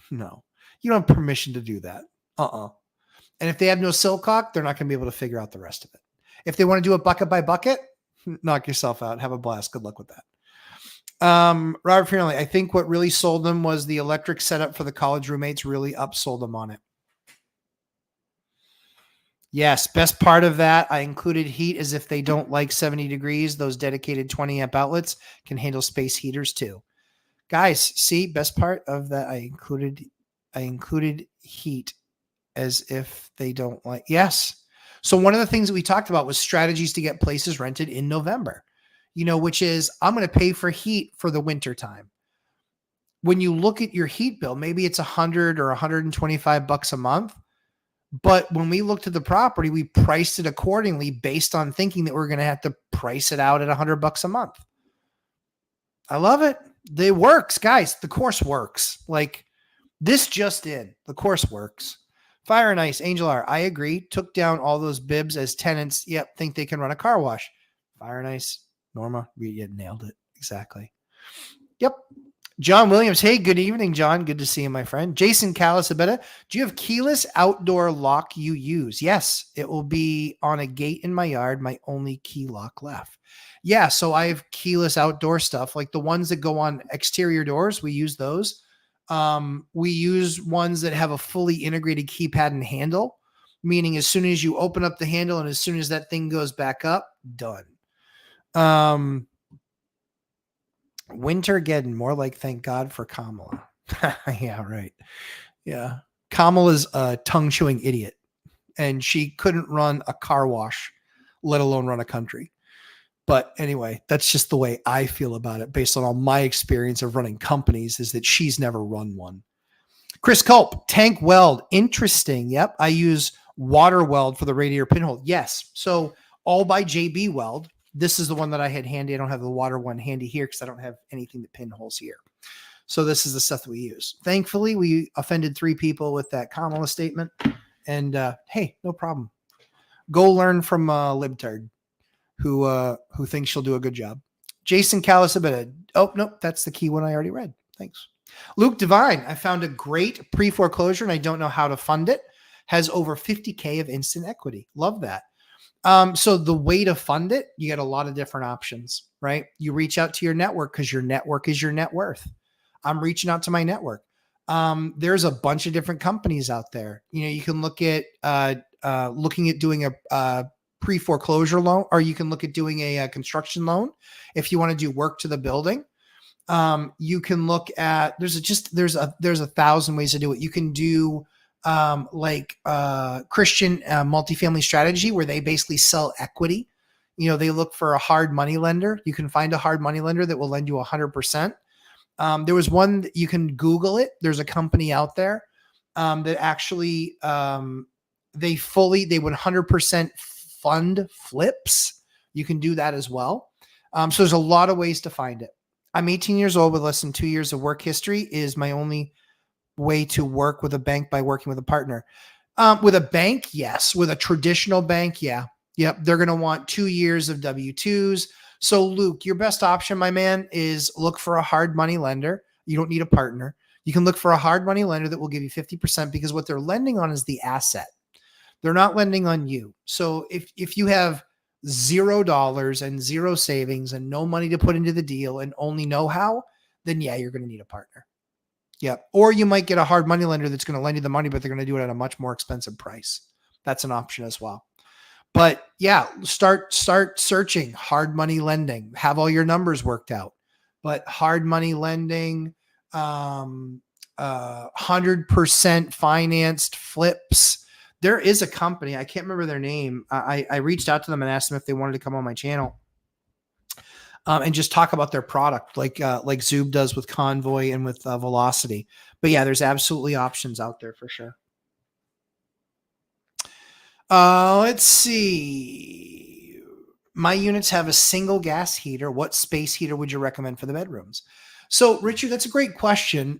You don't have permission to do that. And if they have no silcock, they're not going to be able to figure out the rest of it. If they want to do it bucket by bucket, knock yourself out. Have a blast. Good luck with that. Robert Finley, I think what really sold them was the electric setup for the college roommates really upsold them on it. Yes, best part of that, I included heat as if they don't like 70 degrees. Those dedicated 20 amp outlets can handle space heaters too. Guys, see, best part of that, I included heat as if they don't like. Yes. So one of the things that we talked about was strategies to get places rented in November. Which is I'm going to pay for heat for the winter time. When you look at your heat bill, maybe it's $100 or $125 a month. But when we looked at the property, we priced it accordingly based on thinking that we're going to have to price it out at $100 a month. I love it. It works, guys. The course works. Like this just in. The course works. Fire and Ice, Angel R. I agree. Took down all those bibs as tenants. Yep. Think they can run a car wash. Fire and Ice. Norma, you nailed it. Exactly. Yep. John Williams. Hey, good evening, John. Good to see you, my friend. Jason Calasabetta. Do you have keyless outdoor lock you use? Yes. It will be on a gate in my yard. My only key lock left. Yeah. So I have keyless outdoor stuff, like the ones that go on exterior doors. We use those. We use ones that have a fully integrated keypad and handle, meaning as soon as you open up the handle and as soon as that thing goes back up, done. Wintergeddon, more like thank God for Kamala. Yeah, right. Yeah. Kamala's a tongue-chewing idiot, and she couldn't run a car wash, let alone run a country. But anyway, that's just the way I feel about it based on all my experience of running companies, is that she's never run one. Chris Culp, tank weld. Interesting. Yep. I use water weld for the radiator pinhole. Yes. So all by JB Weld. This is the one that I had handy. I don't have the water one handy here because I don't have anything that pinholes here. So this is the stuff that we use. Thankfully, we offended 3 people with that Kamala statement. And hey, no problem. Go learn from Libtard, who thinks she'll do a good job. Jason Calasabetta. Oh, nope. That's the key one I already read. Thanks. Luke Devine. I found a great pre-foreclosure and I don't know how to fund it. Has over 50K of instant equity. Love that. So the way to fund it, you get a lot of different options, right? You reach out to your network because your network is your net worth. I'm reaching out to my network. There's a bunch of different companies out there. You can look at looking at doing a pre-foreclosure loan, or you can look at doing a construction loan if you want to do work to the building. You can look at there's a thousand ways to do it. You can do Christian multifamily strategy where they basically sell equity. They look for a hard money lender. You can find a hard money lender that will lend you 100%. There was one that you can Google it. There's a company out there that actually they 100% fund flips. You can do that as well. So there's a lot of ways to find it. I'm 18 years old with less than 2 years of work history. Is my only way to work with a bank by working with a partner. With a bank, yes. With a traditional bank, yeah. Yep. They're going to want 2 years of W-2s. So Luke, your best option, my man, is look for a hard money lender. You don't need a partner. You can look for a hard money lender that will give you 50% because what they're lending on is the asset. They're not lending on you. So if you have $0 and zero savings and no money to put into the deal and only know-how, then yeah, you're going to need a partner. Yeah. Or you might get a hard money lender that's going to lend you the money, but they're going to do it at a much more expensive price. That's an option as well. But yeah, start searching hard money lending, have all your numbers worked out, but hard money lending, 100% financed flips. There is a company, I can't remember their name. I reached out to them and asked them if they wanted to come on my channel and just talk about their product like Zoob does with Convoy and with Velocity. But yeah, there's absolutely options out there for sure. Let's see. My units have a single gas heater. What space heater would you recommend for the bedrooms? So Richard, that's a great question.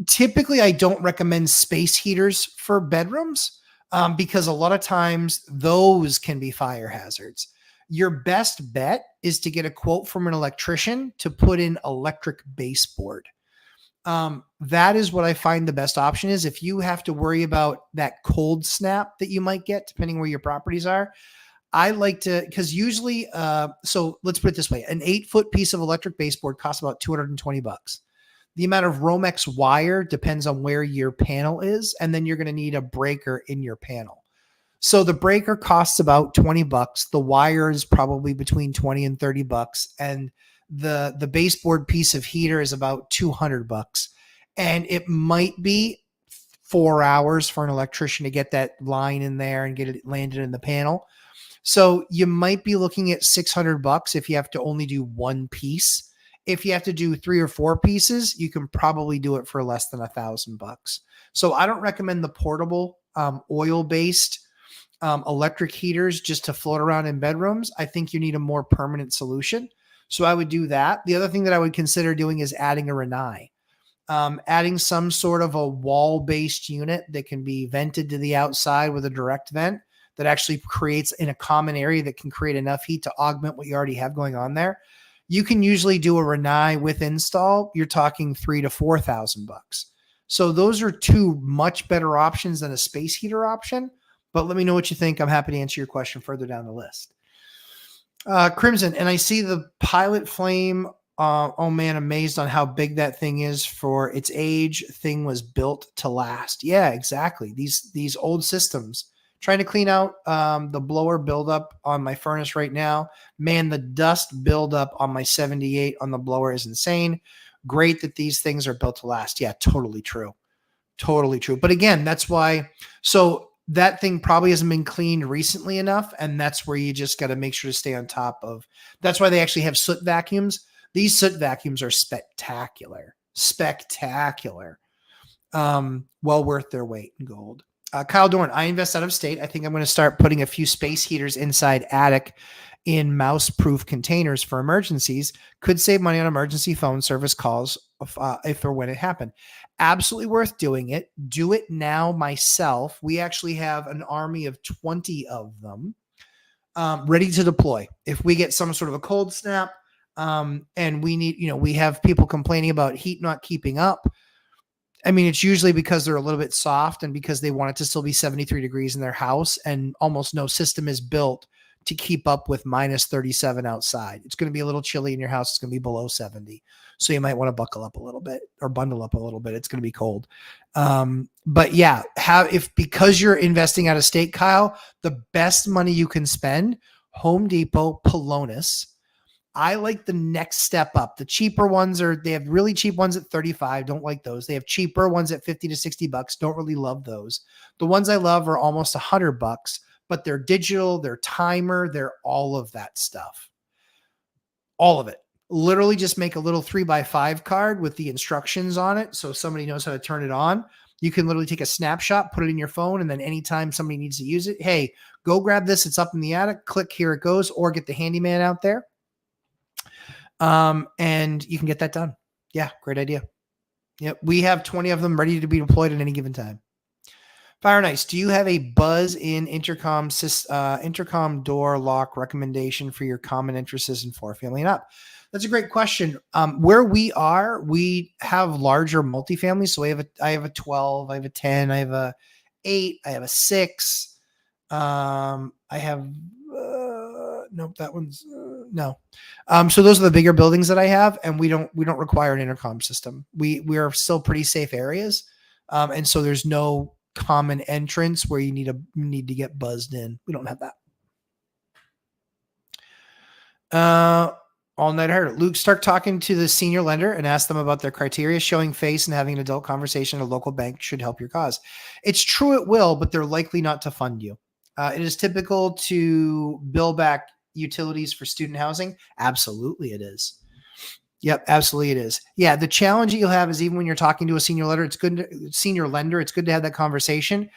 Typically, I don't recommend space heaters for bedrooms because a lot of times those can be fire hazards. Your best bet is to get a quote from an electrician to put in electric baseboard. That is what I find the best option is. If you have to worry about that cold snap that you might get, depending where your properties are, I like to, because usually, so let's put it this way, an 8-foot piece of electric baseboard costs about $220. The amount of Romex wire depends on where your panel is, and then you're going to need a breaker in your panel. So the breaker costs about $20. The wire is probably between $20 and $30, and the baseboard piece of heater is about $200. And it might be 4 hours for an electrician to get that line in there and get it landed in the panel. So you might be looking at $600 if you have to only do one piece. If you have to do 3 or 4 pieces, you can probably do it for less than $1,000. So I don't recommend the portable oil-based electric heaters just to float around in bedrooms. I think you need a more permanent solution. So I would do that. The other thing that I would consider doing is adding a Rinnai. Adding some sort of a wall-based unit that can be vented to the outside with a direct vent that actually creates in a common area that can create enough heat to augment what you already have going on there. You can usually do a Rinnai with install. You're talking $3,000 to $4,000. So those are 2 much better options than a space heater option. But let me know what you think. I'm happy to answer your question further down the list. Crimson, and I see the Pilot Flame. Oh man, amazed on how big that thing is for its age. Thing was built to last. Yeah, exactly. These old systems. Trying to clean out the blower buildup on my furnace right now. Man, the dust buildup on my 78 on the blower is insane. Great that these things are built to last. Yeah, totally true. Totally true. But again, that's why. So that thing probably hasn't been cleaned recently enough. And that's where you just got to make sure to stay on top of. That's why they actually have soot vacuums. These soot vacuums are spectacular. Spectacular. Well worth their weight in gold. Kyle Dorn, I invest out of state. I think I'm going to start putting a few space heaters inside attic in mouse-proof containers for emergencies. Could save money on emergency phone service calls if or when it happened. Absolutely worth doing it. Do it now myself. We actually have an army of 20 of them ready to deploy. If we get some sort of a cold snap and we need, we have people complaining about heat not keeping up. I mean, it's usually because they're a little bit soft and because they want it to still be 73 degrees in their house, and almost no system is built to keep up with minus 37 outside. It's going to be a little chilly in your house. It's going to be below 70. So you might want to buckle up a little bit or bundle up a little bit. It's going to be cold. But yeah, because you're investing out of state, Kyle, the best money you can spend, Home Depot, Pelonis. I like the next step up. The cheaper ones they have really cheap ones at 35. Don't like those. They have cheaper ones at 50 to 60 bucks. Don't really love those. The ones I love are almost $100, but they're digital, they're timer, they're all of that stuff. All of it. Literally just make a little 3x5 card with the instructions on it. So somebody knows how to turn it on. You can literally take a snapshot, put it in your phone, and then anytime somebody needs to use it, hey, go grab this. It's up in the attic. Click, here it goes, or get the handyman out there. And you can get that done. Yeah, great idea. Yep, we have 20 of them ready to be deployed at any given time. Fire Nice, do you have a buzz-in intercom door lock recommendation for your common interests in 4-family and up? That's a great question. Where we are, we have larger multifamilies. So I have a 12, I have a 10, I have a 8, I have a 6. I have nope, that one's no. So those are the bigger buildings that I have, and we don't require an intercom system. We are still pretty safe areas, and so there's no common entrance where you need to get buzzed in. We don't have that. All night I heard Luke, start talking to the senior lender and ask them about their criteria. Showing face and having an adult conversation at a local bank should help your cause. It's true, it will, but they're likely not to fund you. It is typical to bill back utilities for student housing. Absolutely it is. Yep, absolutely it is. Yeah, the challenge that you'll have is even when you're talking to a senior lender, it's good to have that conversation.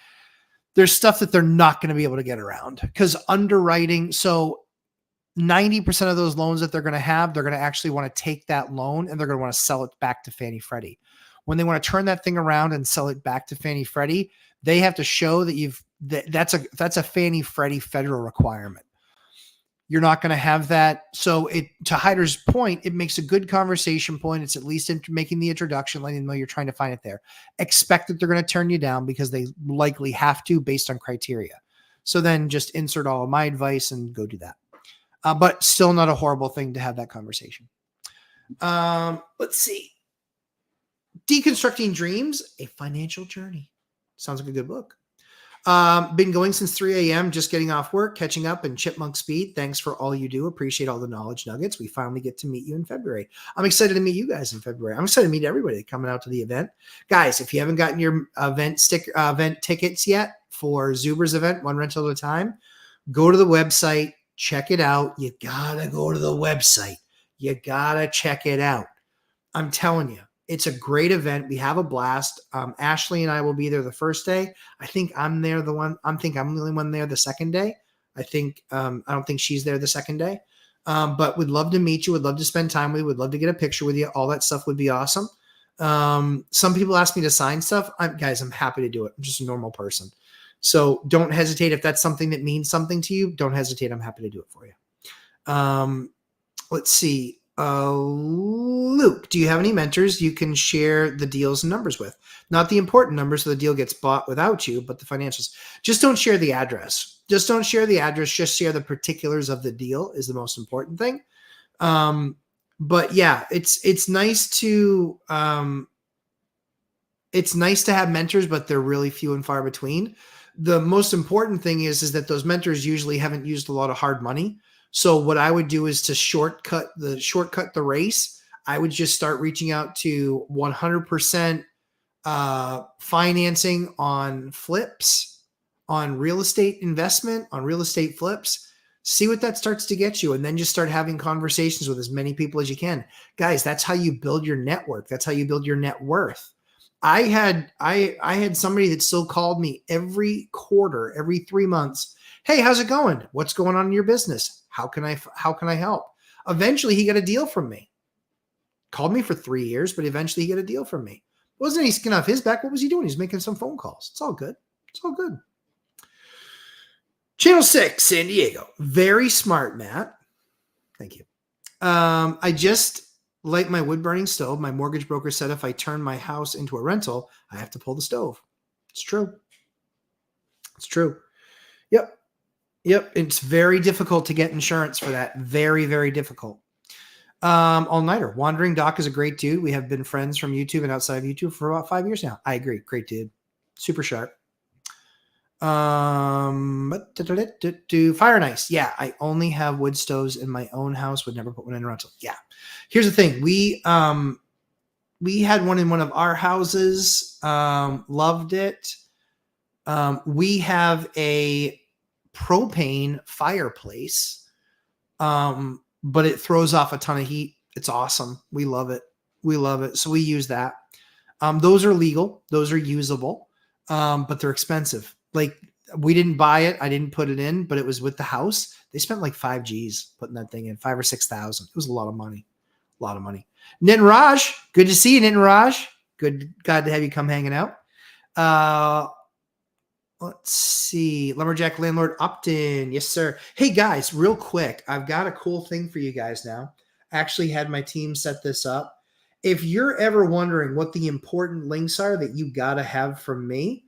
There's stuff that they're not going to be able to get around because underwriting. So 90% of those loans that they're going to have, they're going to actually want to take that loan and they're going to want to sell it back to Fannie Freddie. When they want to turn that thing around and sell it back to Fannie Freddie, they have to show that that's a Fannie Freddie federal requirement. You're not going to have that. So to Hyder's point, it makes a good conversation point. It's at least making the introduction, letting them know you're trying to find it there. Expect that they're going to turn you down because they likely have to based on criteria. So then just insert all of my advice and go do that. But still not a horrible thing to have that conversation. Let's see. Deconstructing Dreams, A Financial Journey. Sounds like a good book. Been going since 3 a.m., just getting off work, catching up in chipmunk speed. Thanks for all you do. Appreciate all the knowledge nuggets. We finally get to meet you in February. I'm excited to meet you guys in February. I'm excited to meet everybody coming out to the event. Guys, if you haven't gotten your event tickets yet for Zuber's event, one rental at a time, go to the website, check it out. You got to go to the website. You got to check it out. I'm telling you. It's a great event. We have a blast. Ashley and I will be there the first day. I think I'm the only one there the second day. I don't think she's there the second day. But we'd love to meet you. Would love to spend time with you. Would love to get a picture with you. All that stuff would be awesome. Some people ask me to sign stuff. Guys, I'm happy to do it. I'm just a normal person. So don't hesitate. If that's something that means something to you, don't hesitate. I'm happy to do it for you. Let's see. Luke, do you have any mentors you can share the deals and numbers with? Not the important numbers so the deal gets bought without you, but the financials. Just don't share the address. Just share the particulars of the deal is the most important thing. But yeah, it's nice to have mentors, but they're really few and far between. The most important thing is that those mentors usually haven't used a lot of hard money. So what I would do is to shortcut the race. I would just start reaching out to 100% financing on flips, on real estate investment, on real estate flips. See what that starts to get you, and then just start having conversations with as many people as you can. Guys, that's how you build your network. That's how you build your net worth. I had somebody that still called me every quarter, every 3 months. Hey, how's it going? What's going on in your business? How can I help? Eventually he got a deal from me. Called me for 3 years, but eventually he got a deal from me. Wasn't any skin off his back. What was he doing? He's making some phone calls. It's all good. It's all good. Channel 6, San Diego. Very smart, Matt. Thank you. I just light my wood burning stove. My mortgage broker said if I turn my house into a rental, I have to pull the stove. It's true. It's true. Yep. Yep. It's very difficult to get insurance for that. Very, very difficult. All-nighter. Wandering Doc is a great dude. We have been friends from YouTube and outside of YouTube for about 5 years now. I agree. Great dude. Super sharp. Fire and ice. Yeah, I only have wood stoves in my own house. Would never put one in a rental. Yeah. Here's the thing. We had one in one of our houses. Loved it. We have a propane fireplace. But it throws off a ton of heat. It's awesome. We love it. We love it. So we use that. Those are legal. Those are usable. But they're expensive. Like, we didn't buy it. I didn't put it in, but it was with the house. They spent like 5 G's putting that thing in, 5 or 6,000. It was a lot of money. A lot of money. Nitin Raj, good to see you, Nitin Raj. Good. Glad to have you come hanging out. Let's see. Lumberjack Landlord Upton. Yes, sir. Hey, guys, real quick. I've got a cool thing for you guys now. I actually had my team set this up. If you're ever wondering what the important links are that you got to have from me,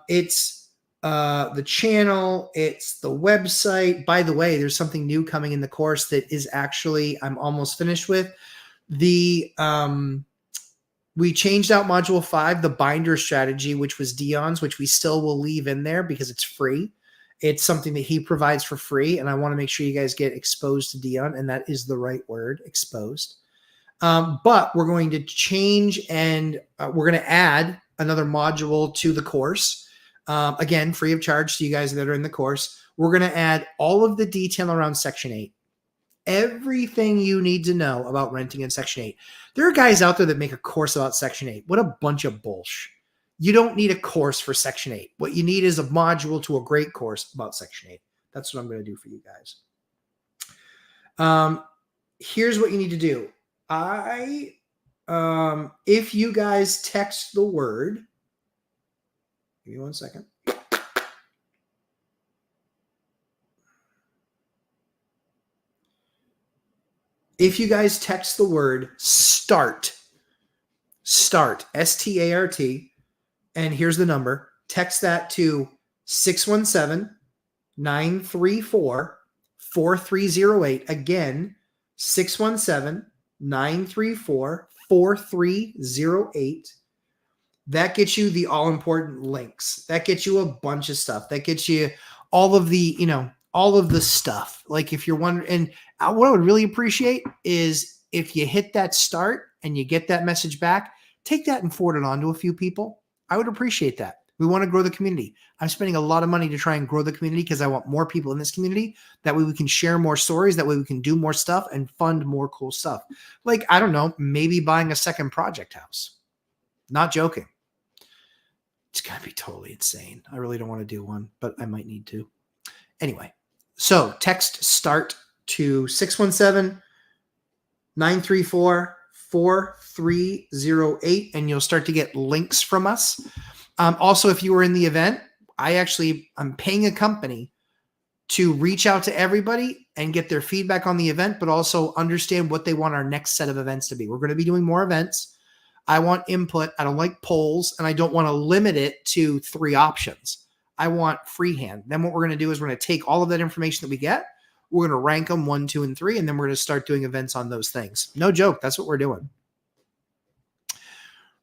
it's the channel. It's the website. By the way, there's something new coming in the course that is actually I'm almost finished with. We changed out module 5, the binder strategy, which was Dion's, which we still will leave in there because it's free. It's something that he provides for free. And I want to make sure you guys get exposed to Dion. And that is the right word, exposed. But we're going to change and we're going to add another module to the course. Again, free of charge to you guys that are in the course. We're going to add all of the detail around Section 8. Everything you need to know about renting in Section 8. There are guys out there that make a course about Section 8. What a bunch of bullshit. You don't need a course for Section 8. What you need is a module to a great course about Section 8. That's what I'm going to do for you guys. Here's what you need to do. If you guys text the word, give me 1 second. If you guys text the word start, S-T-A-R-T, and here's the number, text that to 617-934-4308. Again, 617-934-4308. That gets you the all-important links. That gets you a bunch of stuff. That gets you all of the, all of the stuff. Like if you're wondering, and what I would really appreciate is if you hit that start and you get that message back, take that and forward it on to a few people. I would appreciate that. We want to grow the community. I'm spending a lot of money to try and grow the community because I want more people in this community. That way we can share more stories. That way we can do more stuff and fund more cool stuff. Like, I don't know, maybe buying a second project house. Not joking. It's going to be totally insane. I really don't want to do one, but I might need to. Anyway, so text start to 617-934-4308, and you'll start to get links from us. Also, if you were in the event, I'm paying a company to reach out to everybody and get their feedback on the event, but also understand what they want our next set of events to be. We're going to be doing more events. I want input. I don't like polls, and I don't want to limit it to 3 options. I want freehand. Then what we're going to do is we're going to take all of that information that we get. We're going to rank them 1, 2, and 3, and then we're going to start doing events on those things. No joke. That's what we're doing.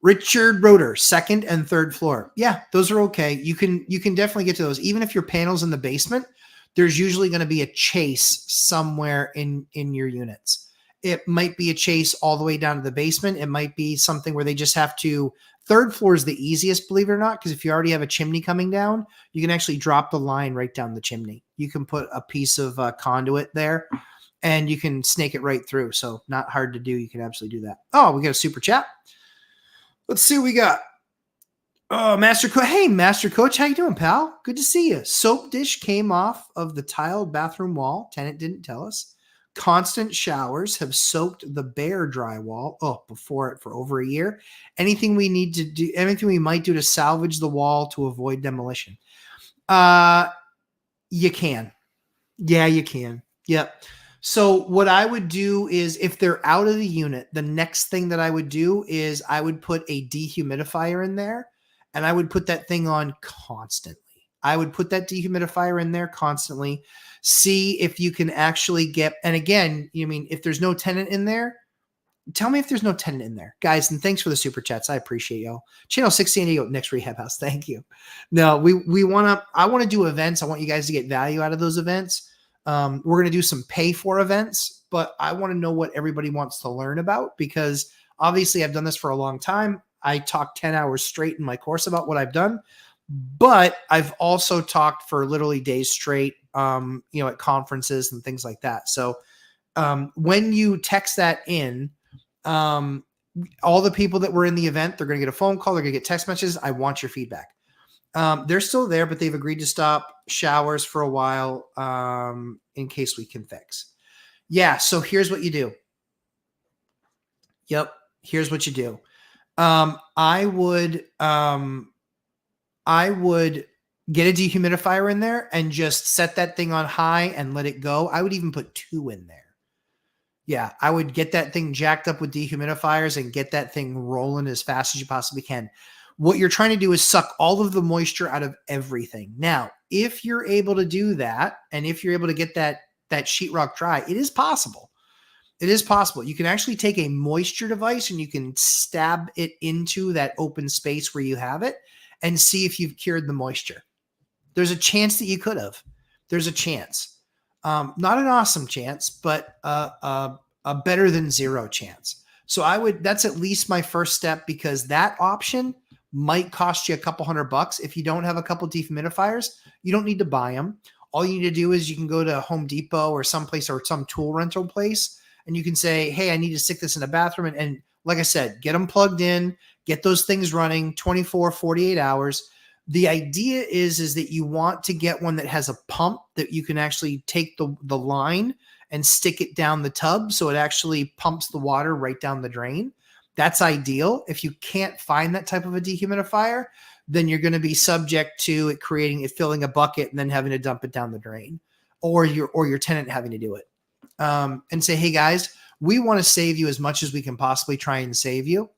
Richard Roeder, 2nd and 3rd floor. Yeah, those are okay. You can definitely get to those. Even if your panel's in the basement, there's usually going to be a chase somewhere in your units. It might be a chase all the way down to the basement. It might be something where they just have to. 3rd floor is the easiest, believe it or not, because if you already have a chimney coming down, you can actually drop the line right down the chimney. You can put a piece of conduit there, and you can snake it right through. So not hard to do. You can absolutely do that. Oh, we got a super chat. Let's see what we got. Oh, Master Coach. Hey, Master Coach. How you doing, pal? Good to see you. Soap dish came off of the tiled bathroom wall. Tenant didn't tell us. Constant showers have soaked the bare drywall before it for over a year. Anything we need to do, anything we might do to salvage the wall to avoid demolition? You can. Yeah, you can. Yep. So what I would do is if they're out of the unit, the next thing that I would do is I would put a dehumidifier in there and I would put that thing on constantly. I would put that dehumidifier in there constantly. See if you can actually get, and again, you mean if there's no tenant in there, tell me if there's no tenant in there, guys. And thanks for the super chats. I appreciate y'all. Channel 6 San Diego, next rehab house. Thank you. No, I want to do events. I want you guys to get value out of those events. We're going to do some pay for events, but I want to know what everybody wants to learn about because obviously I've done this for a long time. I talked 10 hours straight in my course about what I've done, but I've also talked for literally days straight, at conferences and things like that. So when you text that in, all the people that were in the event, they're going to get a phone call. They're going to get text messages. I want your feedback. They're still there, but they've agreed to stop showers for a while in case we can fix. Yeah, so here's what you do. Yep, here's what you do. I would get a dehumidifier in there and just set that thing on high and let it go. I would even put 2 in there. Yeah, I would get that thing jacked up with dehumidifiers and get that thing rolling as fast as you possibly can. What you're trying to do is suck all of the moisture out of everything. Now, if you're able to do that, and if you're able to get that sheetrock dry, it is possible. It is possible. You can actually take a moisture device and you can stab it into that open space where you have it and see if you've cured the moisture. There's a chance that you could have. There's a chance. Not an awesome chance, but a better than 0 chance. So that's at least my first step because that option might cost you a couple $100. If you don't have a couple dehumidifiers, you don't need to buy them. All you need to do is you can go to Home Depot or someplace or some tool rental place and you can say, hey, I need to stick this in a bathroom. And like I said, get them plugged in, get those things running 24, 48 hours. The idea is that you want to get one that has a pump that you can actually take the line and stick it down the tub so it actually pumps the water right down the drain. That's ideal. If you can't find that type of a dehumidifier, then you're going to be subject to it filling a bucket and then having to dump it down the drain, or your tenant having to do it. And say, hey guys, we want to save you as much as we can possibly try and save you.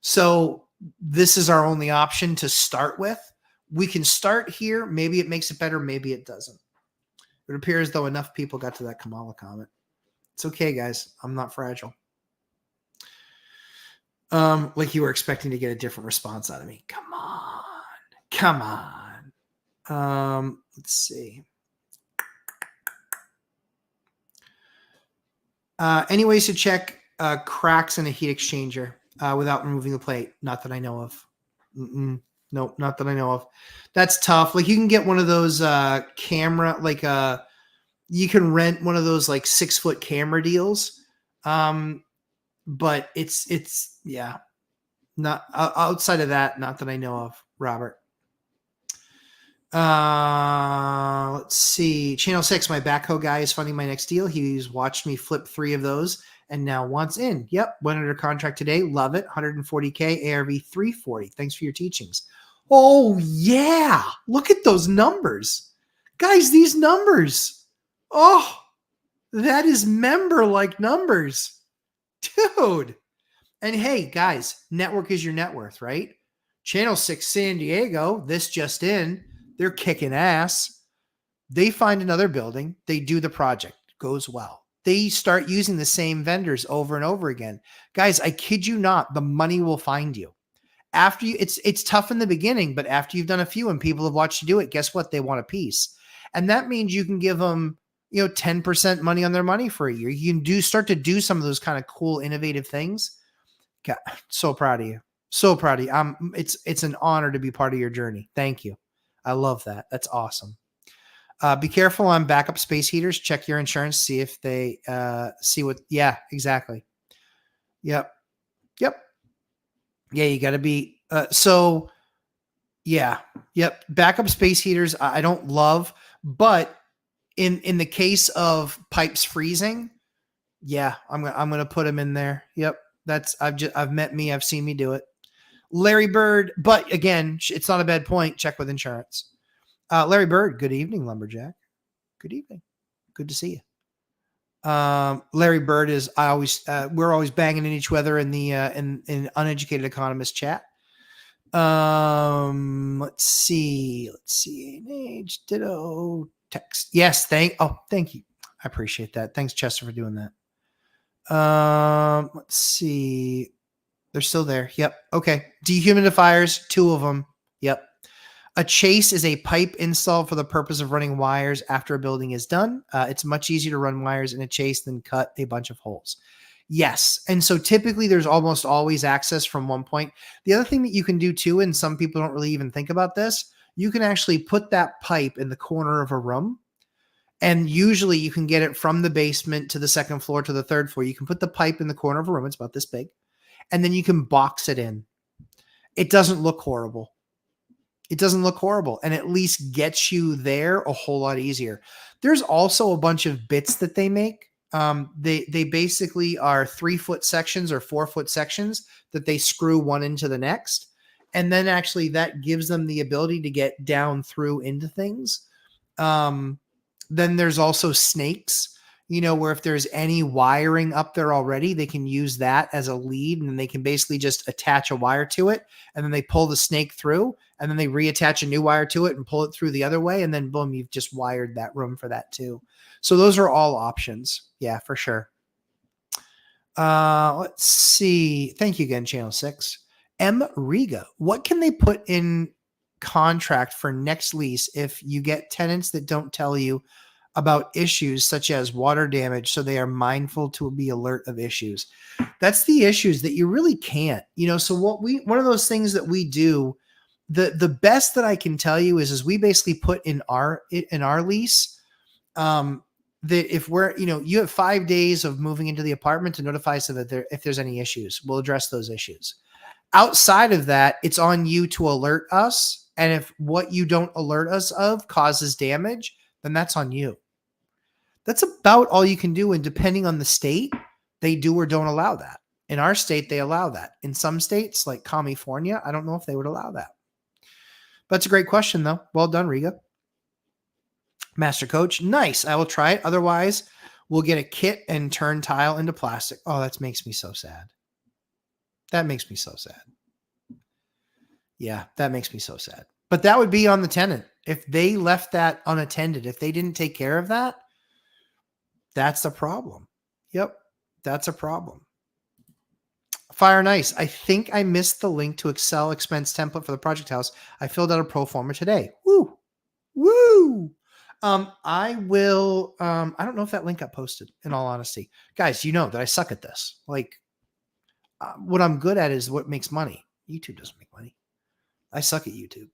So this is our only option to start with. We can start here. Maybe it makes it better. Maybe it doesn't. It appears though enough people got to that Kamala comment. It's okay, guys. I'm not fragile. Like you were expecting to get a different response out of me. Come on. Let's see. Any ways to check cracks in a heat exchanger without removing the plate? Not that I know of. Nope, not that I know of. That's tough. Like you can get one of those camera, like you can rent one of those like 6-foot camera deals. But it's yeah, not outside of that, not that I know of, Robert. Let's see. Channel 6, my backhoe guy is funding my next deal. He's watched me flip 3 of those and now wants in. Yep, went under contract today. Love it. 140K, ARV 340. Thanks for your teachings. Oh, yeah. Look at those numbers. Guys, these numbers. Oh, that is member-like numbers. Dude. And hey, guys, network is your net worth, right? Channel 6 San Diego, this just in, they're kicking ass. They find another building. They do the project. Goes well. They start using the same vendors over and over again. Guys, I kid you not, the money will find you. After you, it's tough in the beginning, but after you've done a few and people have watched you do it, guess what? They want a piece. And that means you can give them, 10% money on their money for a year. You can start to do some of those kind of cool, innovative things. God, so proud of you. So proud of you. It's an honor to be part of your journey. Thank you. I love that. That's awesome. Be careful on backup space heaters. Check your insurance. See if they see what. Yeah, exactly. Yep. Yeah, you got to be. Yeah. Yep. Backup space heaters. I don't love, but in the case of pipes freezing, yeah, I'm gonna put them in there. Yep. I've met me. I've seen me do it. Larry Bird, but again, it's not a bad point. Check with insurance. Larry Bird, good evening, Lumberjack. Good evening. Good to see you. Larry Bird is, we're always banging in each other in the, in uneducated economist chat. Let's see. Age, ditto, text. Yes. Thank you. I appreciate that. Thanks, Chester, for doing that. Let's see. They're still there. Yep. Okay. Dehumidifiers, 2 of them. Yep. A chase is a pipe installed for the purpose of running wires after a building is done. It's much easier to run wires in a chase than cut a bunch of holes. Yes. And so typically there's almost always access from one point. The other thing that you can do too, and some people don't really even think about this, you can actually put that pipe in the corner of a room. And usually you can get it from the basement to the second floor to the third floor. You can put the pipe in the corner of a room. It's about this big. And then you can box it in. It doesn't look horrible. It doesn't look horrible, and at least gets you there a whole lot easier. There's also a bunch of bits that they make. They basically are 3-foot sections or 4-foot sections that they screw one into the next. And then actually that gives them the ability to get down through into things. Then there's also snakes, where if there's any wiring up there already, they can use that as a lead, and they can basically just attach a wire to it, and then they pull the snake through, and then they reattach a new wire to it and pull it through the other way. And then boom, you've just wired that room for that too. So those are all options. Yeah, for sure. Let's see. Thank you again, Channel 6. M. Riga. What can they put in contract for next lease if you get tenants that don't tell you about issues such as water damage, so they are mindful to be alert of issues? That's the issues that you really can't, so one of those things that we do, the best that I can tell you is we basically put in our lease, that if we're, you have 5 days of moving into the apartment to notify us if there's any issues, we'll address those issues. Outside of that, it's on you to alert us. And if what you don't alert us of causes damage, then that's on you. That's about all you can do. And depending on the state, they do or don't allow that. In our state, they allow that. In some states, like California, I don't know if they would allow that. But it's a great question, though. Well done, Riga. Master Coach. Nice. I will try it. Otherwise, we'll get a kit and turn tile into plastic. Oh, that makes me so sad. That makes me so sad. Yeah, that makes me so sad. But that would be on the tenant. If they left that unattended, if they didn't take care of that, that's the problem. Yep, that's a problem. Fire Nice. I think I missed the link to Excel expense template for the project house. I filled out a pro forma today. Woo. Woo. I will, I don't know if that link got posted, in all honesty. Guys, you know that I suck at this. Like, what I'm good at is what makes money. YouTube doesn't make money. I suck at YouTube.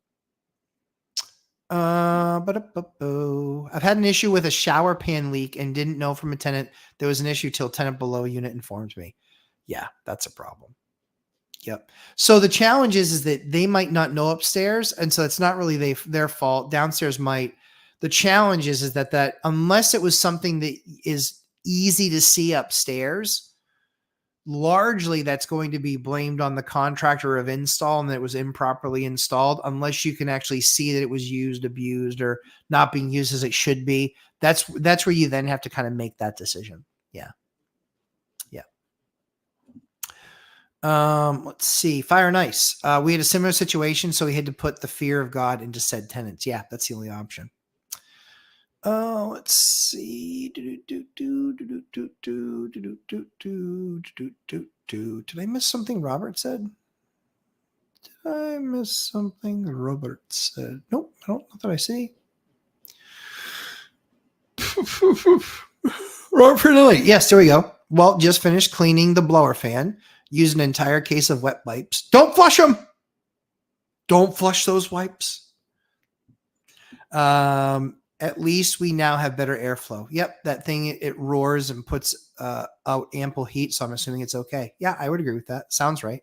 I've had an issue with a shower pan leak and didn't know from a tenant there was an issue till tenant below unit informed me. Yeah, that's a problem. Yep. So the challenge is that they might not know upstairs, and so it's not really their fault. Downstairs might. The challenge is that unless it was something that is easy to see upstairs, largely that's going to be blamed on the contractor of install and that it was improperly installed, unless you can actually see that it was used, abused, or not being used as it should be. That's where you then have to kind of make that decision. Yeah. Yeah. Let's see. Fire Nice. We had a similar situation, so we had to put the fear of God into said tenants. Yeah, that's the only option. Let's see. Did I miss something Robert said? Did I miss something Robert said? Nope, I don't know that I see. Robert, yes, there we go. Well, just finished cleaning the blower fan. Use an entire case of wet wipes. Don't flush them. Don't flush those wipes. At least we now have better airflow. Yep, that thing, it roars and puts out ample heat, so I'm assuming it's okay. Yeah, I would agree with that. Sounds right.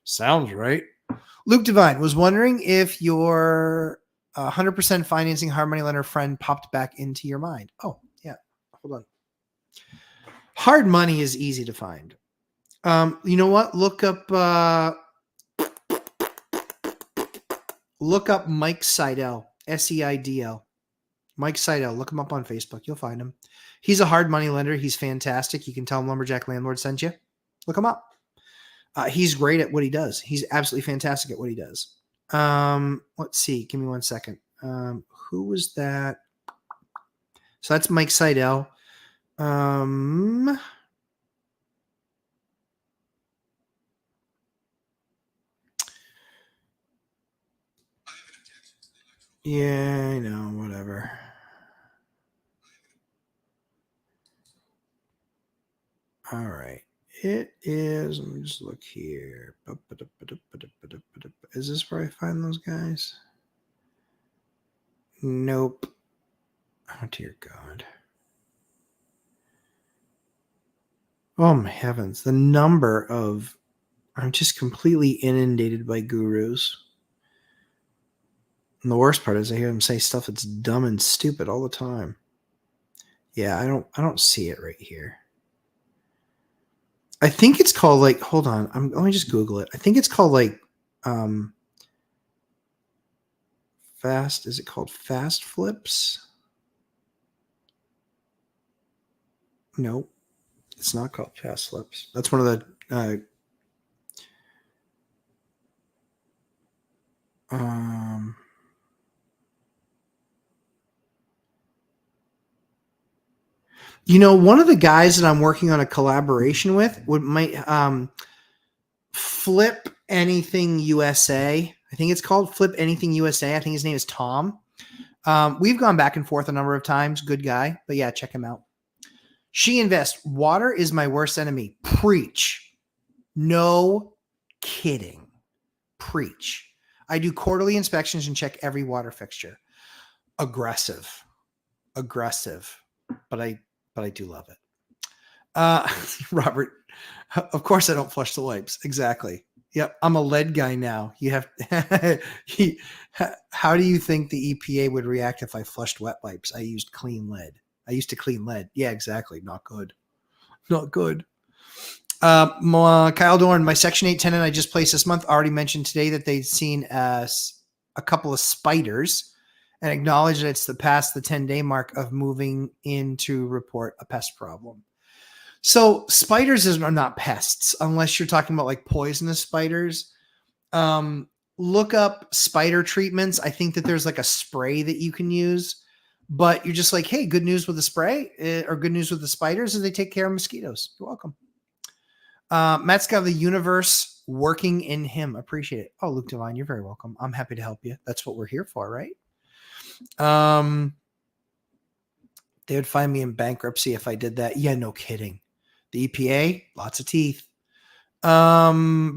Sounds right. Luke Devine was wondering if your 100% financing hard money lender friend popped back into your mind. Oh, yeah. Hold on. Hard money is easy to find. You know what? Look up Mike Seidel, Seidl. Mike Seidel. Look him up on Facebook. You'll find him. He's a hard money lender. He's fantastic. You can tell him Lumberjack Landlord sent you. Look him up. He's great at what he does. He's absolutely fantastic at what he does. Let's see. Give me 1 second. Who was that? So that's Mike Seidel. Yeah, I know, whatever. All right. It is, let me just look here. Is this where I find those guys? Nope. Oh, dear God. Oh, my heavens. The number of, I'm just completely inundated by gurus. And the worst part is I hear them say stuff that's dumb and stupid all the time. Yeah, I don't see it right here. I think it's called like, hold on. Let me just Google it. I think it's called like fast. Is it called fast flips? Nope. It's not called fast flips. That's one of the one of the guys that I'm working on a collaboration with might Flip Anything USA. I think it's called Flip Anything USA. I think his name is Tom. We've gone back and forth a number of times. Good guy. But yeah, check him out. She Invest. Water is my worst enemy. Preach. No kidding. Preach. I do quarterly inspections and check every water fixture. Aggressive. But I do love it. Robert, of course I don't flush the wipes. Exactly. Yep. I'm a lead guy now. You have, how do you think the EPA would react if I flushed wet wipes? I used clean lead. I used to clean lead. Yeah, exactly. Not good. Not good. Kyle Dorn, my Section 8 tenant I just placed this month already mentioned today that they'd seen a couple of spiders and acknowledged that it's past the 10-day mark of moving in to report a pest problem. So spiders are not pests unless you're talking about like poisonous spiders. Look up spider treatments. I think that there's like a spray that you can use, but you're just like, hey, good news with the spray or good news with the spiders is they take care of mosquitoes. You're welcome. Matt's got the universe working in him. Appreciate it. Oh, Luke Devine, you're very welcome. I'm happy to help you. That's what we're here for, right? They would find me in bankruptcy if I did that. Yeah, no kidding. The EPA, lots of teeth. Told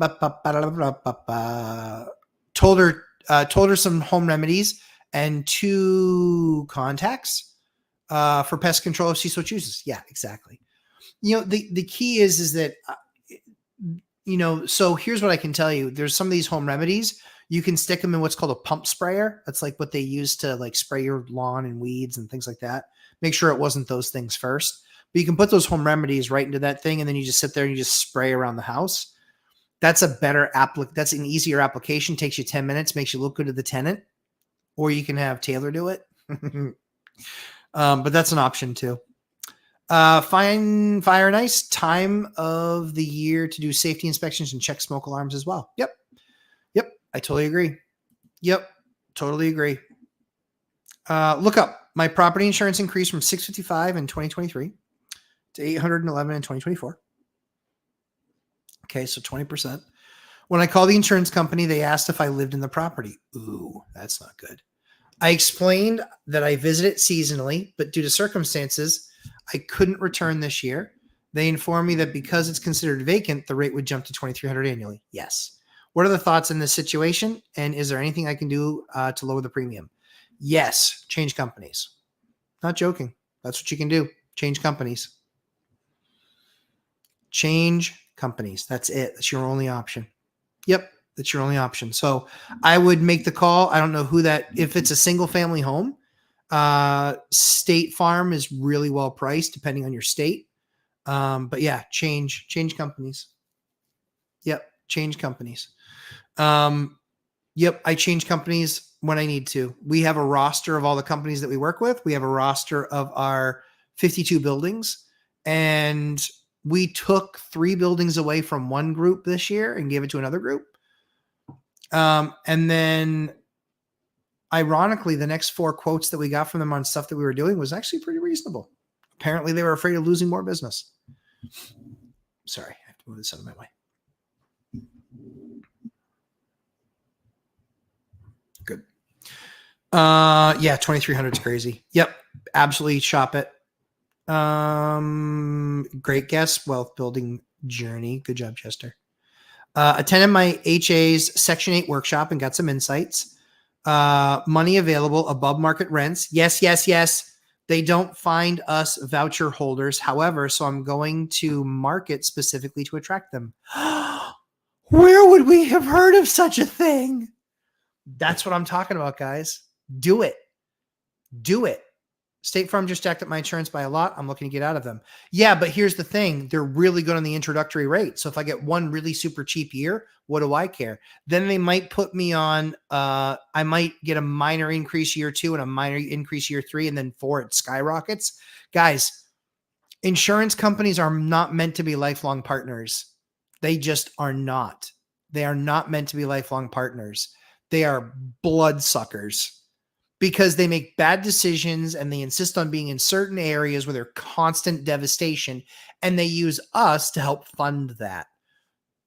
her some home remedies and 2 contacts for pest control if she so chooses. Yeah, exactly. The key is that so here's what I can tell you. There's some of these home remedies. You can stick them in what's called a pump sprayer. That's like what they use to like spray your lawn and weeds and things like that. Make sure it wasn't those things first. But you can put those home remedies right into that thing, and then you just sit there and you just spray around the house. That's a better that's an easier application. Takes you 10 minutes, makes you look good to the tenant. Or you can have Taylor do it. But that's an option too. Fine, Fire and Ice, time of the year to do safety inspections and check smoke alarms as well. Yep. I totally agree. Yep. Totally agree. Look up my property insurance increased from $655 in 2023 to $811 in 2024. Okay. So 20%. When I called the insurance company, they asked if I lived in the property. Ooh, that's not good. I explained that I visit it seasonally, but due to circumstances, I couldn't return this year. They informed me that because it's considered vacant, the rate would jump to $2,300 annually. Yes. What are the thoughts in this situation? And is there anything I can do to lower the premium? Yes. Change companies. Not joking. That's what you can do. Change companies. Change companies. That's it. That's your only option. Yep. That's your only option. So I would make the call. I don't know who that, if it's a single family home, State Farm is really well priced depending on your state. But yeah, change companies. Yep. Change companies. Yep. I change companies when I need to. We have a roster of all the companies that we work with. We have a roster of our 52 buildings, and we took 3 buildings away from one group this year and gave it to another group. And then ironically, the next 4 quotes that we got from them on stuff that we were doing was actually pretty reasonable. Apparently they were afraid of losing more business. Sorry, I have to move this out of my way. Good. Yeah, 2,300 is crazy. Yep. Absolutely shop it. Great guess. Wealth building journey. Good job, Chester. Attended my HA's Section 8 workshop and got some insights. Money available above market rents. Yes, yes, yes. They don't find us voucher holders. However, so I'm going to market specifically to attract them. Where would we have heard of such a thing? That's what I'm talking about, guys. Do it. Do it. State Farm just jacked up my insurance by a lot. I'm looking to get out of them. Yeah, but here's the thing. They're really good on the introductory rate. So if I get one really super cheap year, what do I care? Then they might put me on, I might get a minor increase year 2 and a minor increase year 3, and then 4, it skyrockets. Guys, insurance companies are not meant to be lifelong partners. They just are not. They are not meant to be lifelong partners. They are bloodsuckers. Because they make bad decisions and they insist on being in certain areas where there's constant devastation, and they use us to help fund that.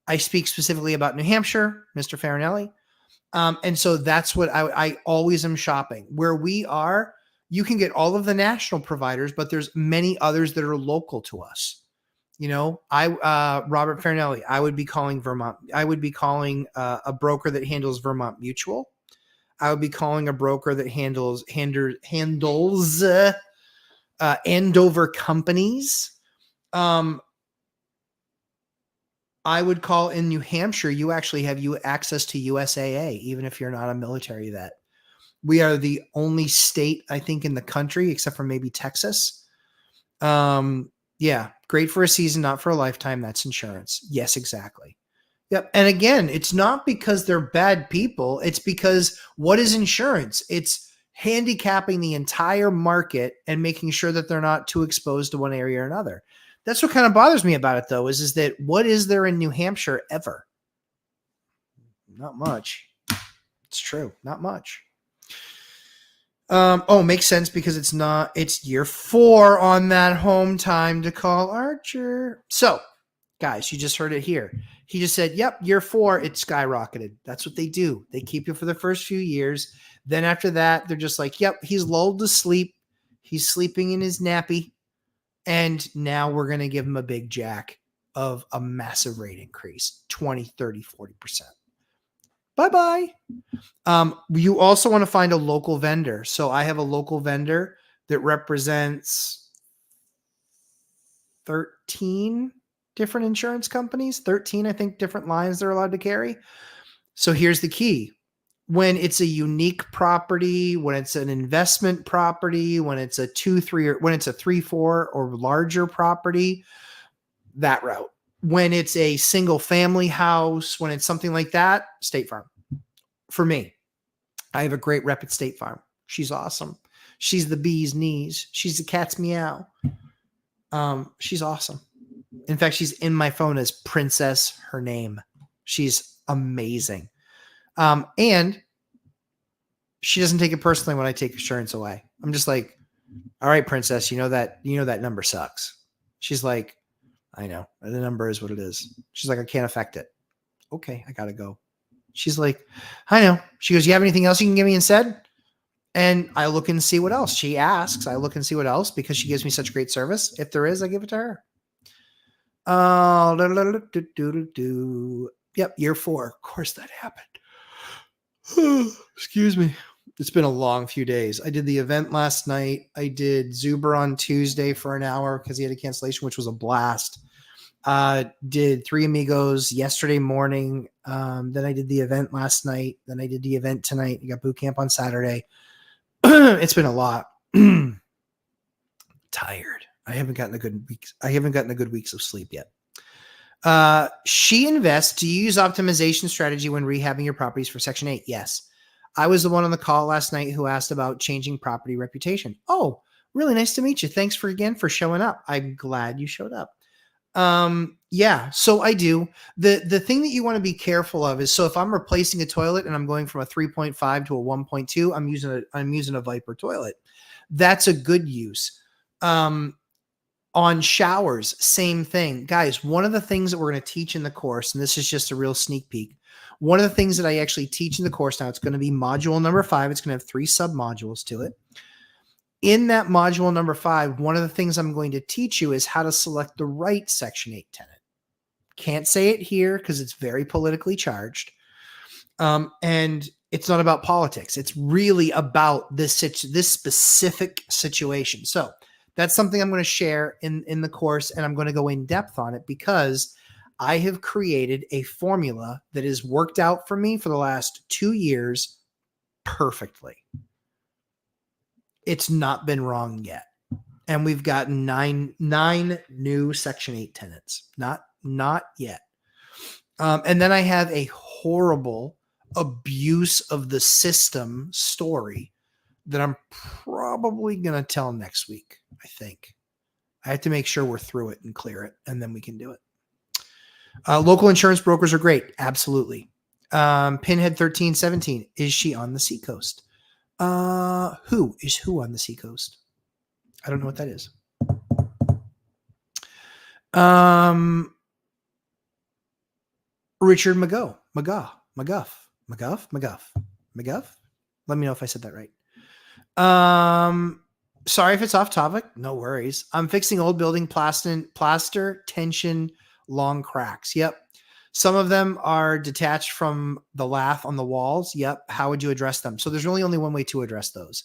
I speak specifically about New Hampshire, Mr. Farinelli. And so that's what I always am shopping. Where we are, you can get all of the national providers, but there's many others that are local to us. You know, Robert Farinelli, I would be calling Vermont. I would be calling a broker that handles Vermont Mutual. I would be calling a broker that handles Andover companies. I would call in New Hampshire. You actually have access to USAA, even if you're not a military vet. We are the only state, I think, in the country, except for maybe Texas. Yeah, great for a season, not for a lifetime. That's insurance. Yes, exactly. Yep. And again, it's not because they're bad people. It's because what is insurance? It's handicapping the entire market and making sure that they're not too exposed to one area or another. That's what kind of bothers me about it, though, is that what is there in New Hampshire ever? Not much. It's true. Not much. Makes sense because it's year 4 on that home time to call Archer. So, guys, you just heard it here. He just said, yep, year 4, it skyrocketed. That's what they do. They keep you for the first few years. Then after that, they're just like, yep, he's lulled to sleep. He's sleeping in his nappy. And now we're going to give him a big jack of a massive rate increase, 20, 30, 40%. Bye-bye. You also want to find a local vendor. So I have a local vendor that represents 13 different insurance companies, 13, I think, different lines they're allowed to carry. So here's the key. When it's a unique property, when it's an investment property, when it's a 2-3, or when it's a 3-4 or larger property, that route. When it's a single family house, when it's something like that, State Farm. For me, I have a great rep at State Farm. She's awesome. She's the bee's knees. She's the cat's meow. She's awesome. In fact, she's in my phone as Princess, her name. She's amazing. And she doesn't take it personally when I take insurance away. I'm just like, all right, Princess, you know that number sucks. She's like, I know. The number is what it is. She's like, I can't affect it. Okay, I gotta go. She's like, I know. She goes, you have anything else you can give me instead? And I look and see what else. She asks. I look and see what else because she gives me such great service. If there is, I give it to her. Yep, year 4. Of course that happened. Excuse me. It's been a long few days. I did the event last night. I did Zuber on Tuesday for an hour because he had a cancellation, which was a blast. Did Three Amigos yesterday morning. Then I did the event last night. Then I did the event tonight. You got boot camp on Saturday. It's been a lot. Tired. I haven't gotten a good weeks of sleep yet. She invests. Do you use optimization strategy when rehabbing your properties for Section 8? Yes. I was the one on the call last night who asked about changing property reputation. Oh, really nice to meet you. Thanks for showing up. I'm glad you showed up. Yeah, so I do. The thing that you want to be careful of is, so if I'm replacing a toilet and I'm going from a 3.5 to a 1.2, I'm using a Viper toilet. That's a good use. On showers, same thing. Guys, one of the things that we're going to teach in the course, and this is just a real sneak peek, one of the things that I actually teach in the course now, it's going to be module number 5. It's going to have 3 sub-modules to it. In that module number 5, one of the things I'm going to teach you is how to select the right Section 8 tenant. Can't say it here because it's very politically charged. And it's not about politics. It's really about this specific situation. So that's something I'm going to share in the course, and I'm going to go in depth on it because I have created a formula that has worked out for me for the last 2 years perfectly. It's not been wrong yet. And we've gotten nine new Section 8 tenants. Not yet. And then I have a horrible abuse of the system story that I'm probably going to tell next week, I think. I have to make sure we're through it and clear it, and then we can do it. Local insurance brokers are great. Absolutely. Pinhead 1317. Is she on the Seacoast? Who is who on the Seacoast? I don't know what that is. Richard McGuff. Let me know if I said that right. Sorry if it's off topic. No worries. I'm fixing old building plaster tension long cracks. Yep. Some of them are detached from the lath on the walls. Yep. How would you address them? So there's really only one way to address those.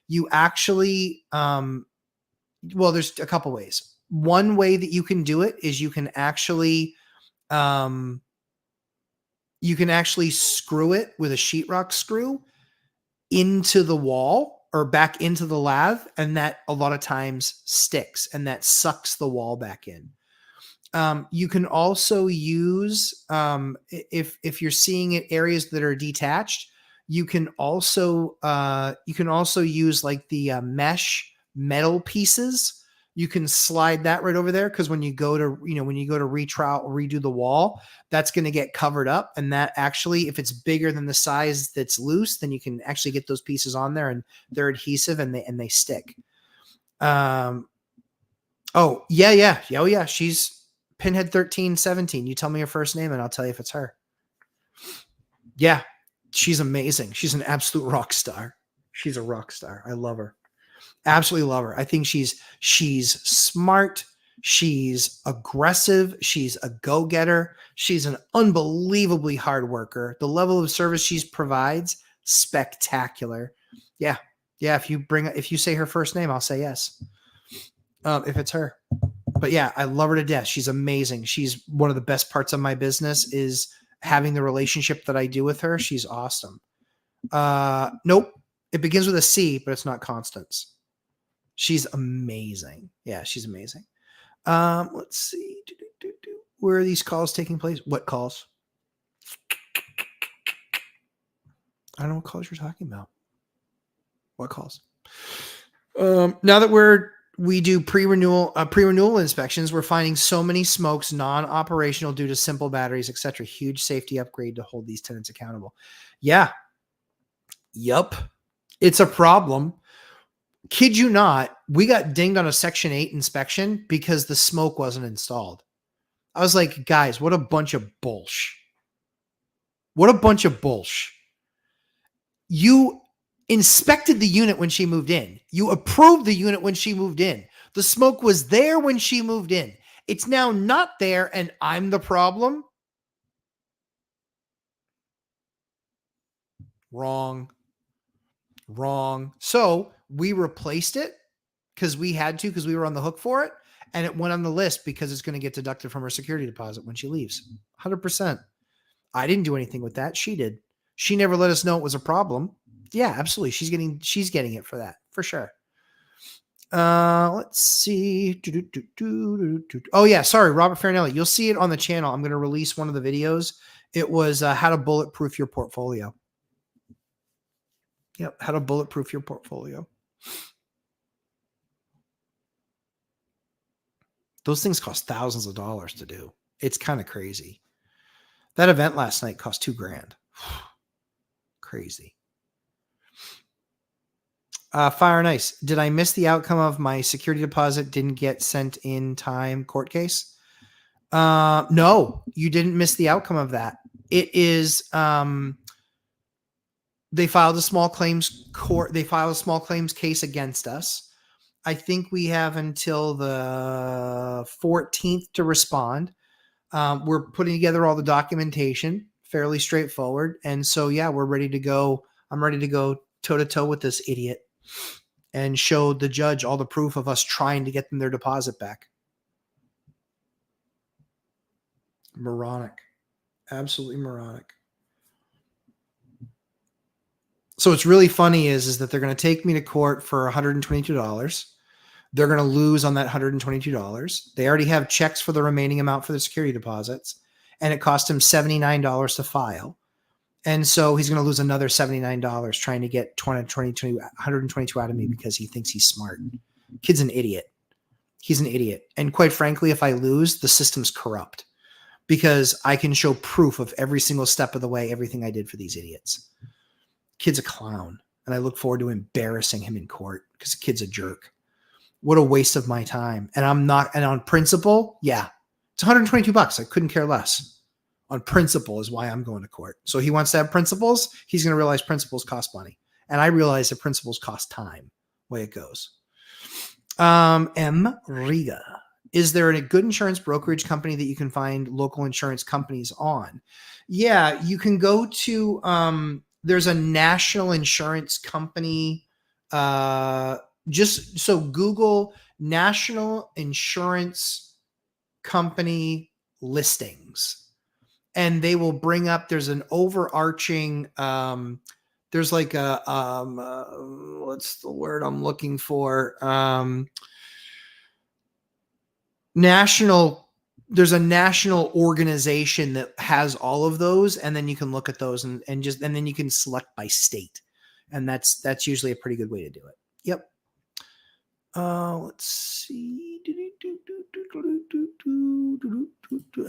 You actually, well, there's a couple ways. One way that you can do it is you can actually screw it with a sheetrock screw into the wall or back into the lath, and that a lot of times sticks and that sucks the wall back in. You can also use, if you're seeing it areas that are detached, you can also use like the mesh metal pieces. You can slide that right over there, because when you go to redo the wall, that's going to get covered up. And that actually, if it's bigger than the size that's loose, then you can actually get those pieces on there, and they're adhesive and they stick. Oh yeah. She's Pinhead 1317. You tell me her first name and I'll tell you if it's her. Yeah, she's amazing. She's an absolute rock star. She's a rock star. I love her. Absolutely love her. I think she's smart. She's aggressive. She's a go-getter. She's an unbelievably hard worker. The level of service she provides, spectacular. Yeah. If you say her first name, I'll say yes. If it's her. But yeah, I love her to death. She's amazing. She's one of the best parts of my business is having the relationship that I do with her. She's awesome. Nope. It begins with a C, but it's not Constance. She's amazing. Yeah, she's amazing. Let's see. Where are these calls taking place? What calls? I don't know what calls you're talking about. What calls? Now that we do pre-renewal inspections, we're finding so many smokes non-operational due to simple batteries, etc. Huge safety upgrade to hold these tenants accountable. Yeah. Yup. It's a problem. Kid you not, we got dinged on a Section 8 inspection because the smoke wasn't installed. I was like, guys, what a bunch of bullsh. What a bunch of bullsh. You inspected the unit when she moved in. You approved the unit when she moved in. The smoke was there when she moved in. It's now not there, and I'm the problem. Wrong. So we replaced it because we had to, because we were on the hook for it. And it went on the list because it's going to get deducted from her security deposit when she leaves. 100%. I didn't do anything with that. She did. She never let us know it was a problem. Yeah, absolutely. She's getting it for that, for sure. Let's see. Oh yeah, sorry, Robert Farinelli. You'll see it on the channel. I'm going to release one of the videos. It was how to bulletproof your portfolio. Yep. How to bulletproof your portfolio. Those things cost thousands of dollars to do. It's kind of crazy. That event last night cost $2,000. Crazy. Fire and Ice. Did I miss the outcome of my security deposit didn't get sent in time court case? No, you didn't miss the outcome of that. It is, they filed a small claims court. They filed a small claims case against us. I think we have until the 14th to respond. We're putting together all the documentation, fairly straightforward. And so, yeah, we're ready to go. I'm ready to go toe to toe with this idiot and show the judge all the proof of us trying to get them their deposit back. Moronic. Absolutely moronic. So what's really funny is that they're going to take me to court for $122. They're going to lose on that $122. They already have checks for the remaining amount for the security deposits, and it cost him $79 to file. And so he's going to lose another $79 trying to get 122 out of me because he thinks he's smart. Kid's an idiot. He's an idiot. And quite frankly, if I lose, the system's corrupt because I can show proof of every single step of the way, everything I did for these idiots. Kid's a clown, and I look forward to embarrassing him in court because the kid's a jerk. What a waste of my time. And I'm not, and on principle, yeah, it's $122. I couldn't care less. On principle is why I'm going to court. So he wants to have principles. He's going to realize principles cost money. And I realize that principles cost time. Way it goes. M. Riga. Is there a good insurance brokerage company that you can find local insurance companies on? Yeah, you can go to, there's a national insurance company. Just so Google national insurance company listings. And they will bring up, there's an overarching, there's like a, what's the word I'm looking for? There's a national organization that has all of those. And then you can look at those and then you can select by state. And that's usually a pretty good way to do it. Yep. Let's see.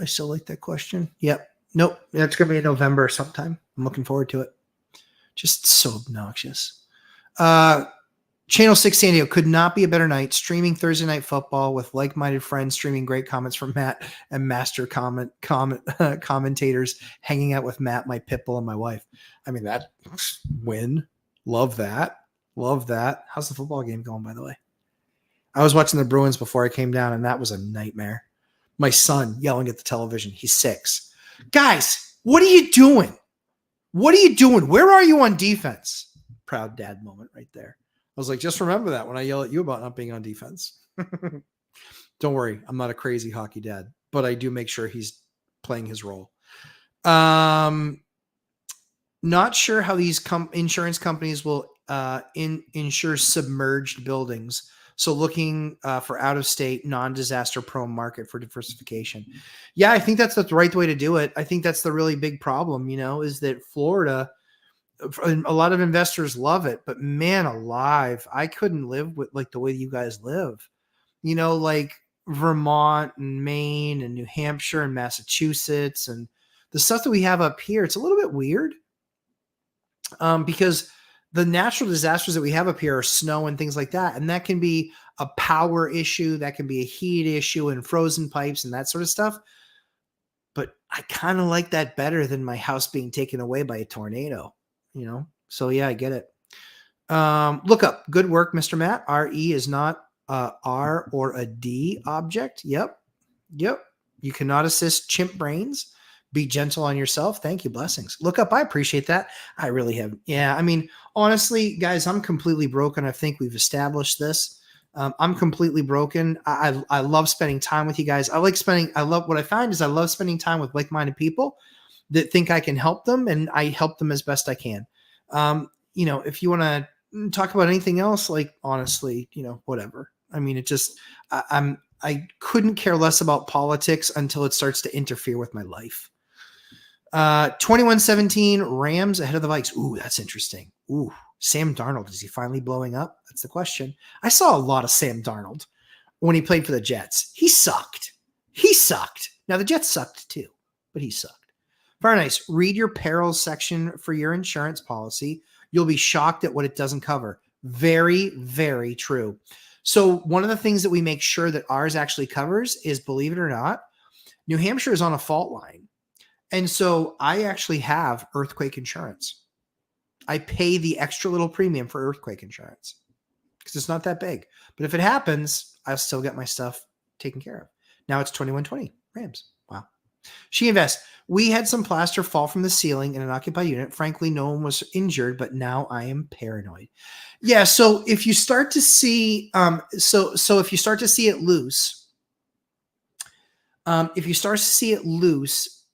I still like that question. Yep. Nope. That's going to be in November sometime. I'm looking forward to it. Just so obnoxious. Channel 6 San Diego could not be a better night. Streaming Thursday Night Football with like-minded friends, streaming great comments from Matt and master commentators, hanging out with Matt, my pit bull, and my wife. I mean, that win. Love that. Love that. How's the football game going, by the way? I was watching the Bruins before I came down, and that was a nightmare. My son yelling at the television. He's 6. Guys, what are you doing? What are you doing? Where are you on defense? Proud dad moment right there. I was like, just remember that when I yell at you about not being on defense. Don't worry. I'm not a crazy hockey dad, but I do make sure he's playing his role. Not sure how these insurance companies will insure submerged buildings. So looking for out-of-state, non-disaster prone market for diversification. Yeah, I think that's the right way to do it. I think that's the really big problem, is that Florida, a lot of investors love it, but man alive, I couldn't live with like the way you guys live. Like Vermont and Maine and New Hampshire and Massachusetts and the stuff that we have up here, it's a little bit weird because the natural disasters that we have up here are snow and things like that. And that can be a power issue. That can be a heat issue and frozen pipes and that sort of stuff. But I kind of like that better than my house being taken away by a tornado, So yeah, I get it. Look up. Good work, Mr. Matt. RE is not a R or a D object. Yep. You cannot assist chimp brains. Be gentle on yourself. Thank you. Blessings. Look up. I appreciate that. I really have. Yeah. I mean, honestly, guys, I'm completely broken. I think we've established this. I'm completely broken. I love spending time with you guys. What I find is I love spending time with like-minded people that think I can help them, and I help them as best I can. If you want to talk about anything else, like honestly, whatever. I mean, I couldn't care less about politics until it starts to interfere with my life. 21-17 Rams ahead of the Vikes. Ooh, that's interesting. Ooh, Sam Darnold, is he finally blowing up? That's the question. I saw a lot of Sam Darnold when he played for the Jets. He sucked. He sucked. Now, the Jets sucked too, but he sucked. Very nice. Read your perils section for your insurance policy. You'll be shocked at what it doesn't cover. Very, very true. So one of the things that we make sure that ours actually covers is, believe it or not, New Hampshire is on a fault line. And so I actually have earthquake insurance. I pay the extra little premium for earthquake insurance because it's not that big. But if it happens, I'll still get my stuff taken care of. Now it's 2120 Rams. Wow. She invests. We had some plaster fall from the ceiling in an occupied unit. Frankly, no one was injured, but now I am paranoid. Yeah. So if you start to see, if you start to see it loose,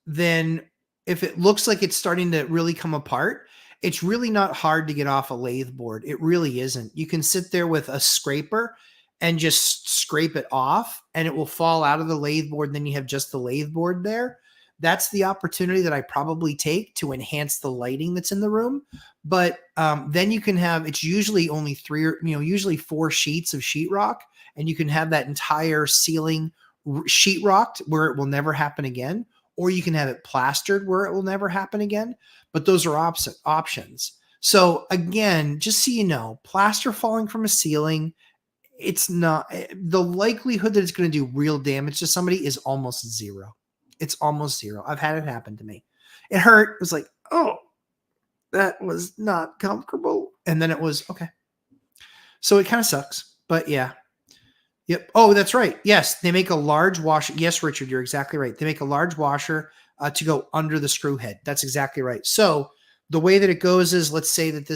then if it looks like it's starting to really come apart, it's really not hard to get off a lathe board. It really isn't. You can sit there with a scraper and just scrape it off and it will fall out of the lathe board. And then you have just the lathe board there. That's the opportunity that I probably take to enhance the lighting that's in the room. But then you can have, it's usually only usually 4 sheets of sheetrock, and you can have that entire ceiling sheetrocked where it will never happen again, or you can have it plastered where it will never happen again. But those are options. So again, just so you know, plaster falling from a ceiling, it's not, the likelihood that it's going to do real damage to somebody is almost zero. It's almost zero. I've had it happen to me. It hurt. It was like, oh, that was not comfortable. And then it was okay. So it kind of sucks, but yeah. Yep. Oh, that's right. Yes. They make a large washer. Yes, Richard, you're exactly right. They make a large washer to go under the screw head. That's exactly right. So the way that it goes is, let's say that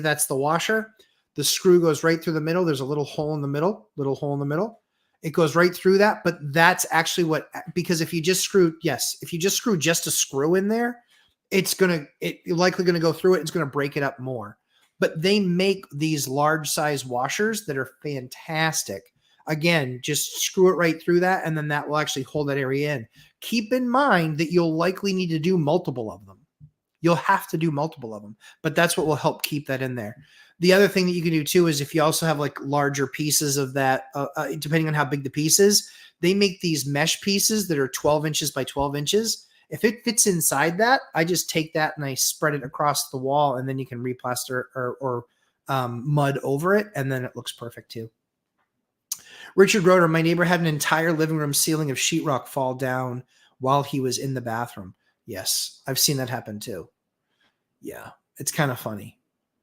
that's the washer. The screw goes right through the middle. There's a little hole in the middle. It goes right through that. But that's actually because if you just screw just a screw in there, it's likely going to go through it. It's going to break it up more. But they make these large size washers that are fantastic. Again, just screw it right through that, and then that will actually hold that area in. Keep in mind that you'll likely need to do multiple of them. You'll have to do multiple of them, but that's what will help keep that in there. The other thing that you can do too is if you also have like larger pieces of that, depending on how big the piece is, they make these mesh pieces that are 12 inches by 12 inches. If it fits inside that, I just take that and I spread it across the wall, and then you can replaster or mud over it, and then it looks perfect too. Richard Roder, my neighbor had an entire living room ceiling of sheetrock fall down while he was in the bathroom. Yes, I've seen that happen too. Yeah, it's kind of funny.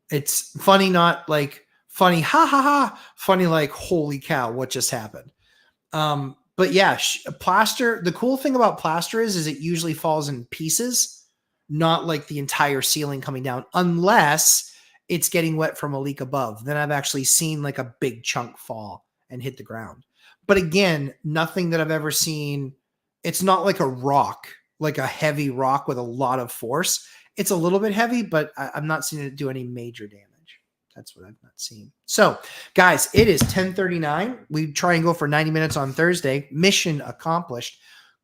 It's funny, not like funny, ha ha ha, funny like, holy cow, what just happened? But yeah, plaster, the cool thing about plaster is it usually falls in pieces, not like the entire ceiling coming down, unless it's getting wet from a leak above. Then I've actually seen like a big chunk fall and hit the ground. But again, nothing that I've ever seen. It's not like a rock, like a heavy rock with a lot of force. It's a little bit heavy, but I'm not seeing it do any major damage. That's what I've not seen. So, guys, it is 10:39. We try and go for 90 minutes on Thursday. Mission accomplished.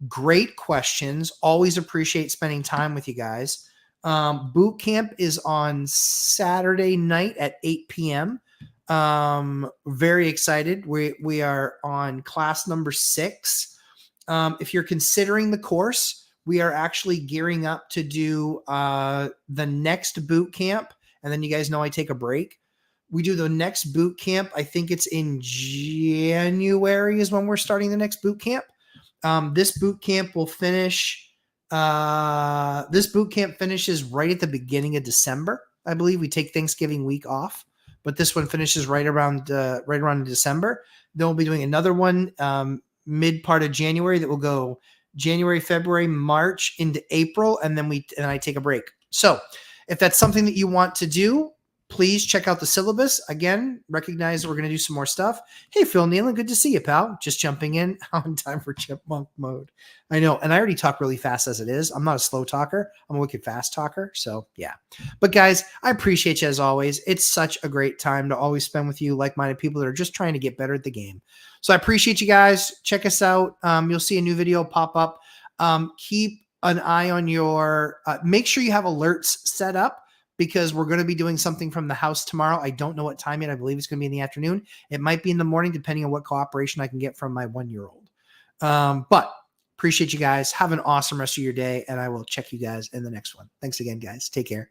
Great questions. Always appreciate spending time with you guys. Boot camp is on Saturday night at 8 p.m. Very excited. We are on class number 6. If you're considering the course, we are actually gearing up to do the next boot camp. And then you guys know I take a break. We do the next boot camp. I think it's in January is when we're starting the next boot camp. This boot camp will finish. This boot camp finishes right at the beginning of December. I believe we take Thanksgiving week off, but this one finishes right around December. Then we'll be doing another one mid part of January that will go January, February, March into April, and then I take a break. So if that's something that you want to do, please check out the syllabus. Again, recognize that we're going to do some more stuff. Hey, Phil Nealon, good to see you, pal. Just jumping in on time for chipmunk mode. I know, and I already talk really fast as it is. I'm not a slow talker. I'm a wicked fast talker. So yeah. But guys, I appreciate you as always. It's such a great time to always spend with you like-minded people that are just trying to get better at the game. So I appreciate you guys. Check us out. You'll see a new video pop up. Keep an eye on your, make sure you have alerts set up because we're going to be doing something from the house tomorrow. I don't know what time yet. I believe it's going to be in the afternoon. It might be in the morning, depending on what cooperation I can get from my 1-year-old. But appreciate you guys. Have an awesome rest of your day, and I will check you guys in the next one. Thanks again, guys. Take care.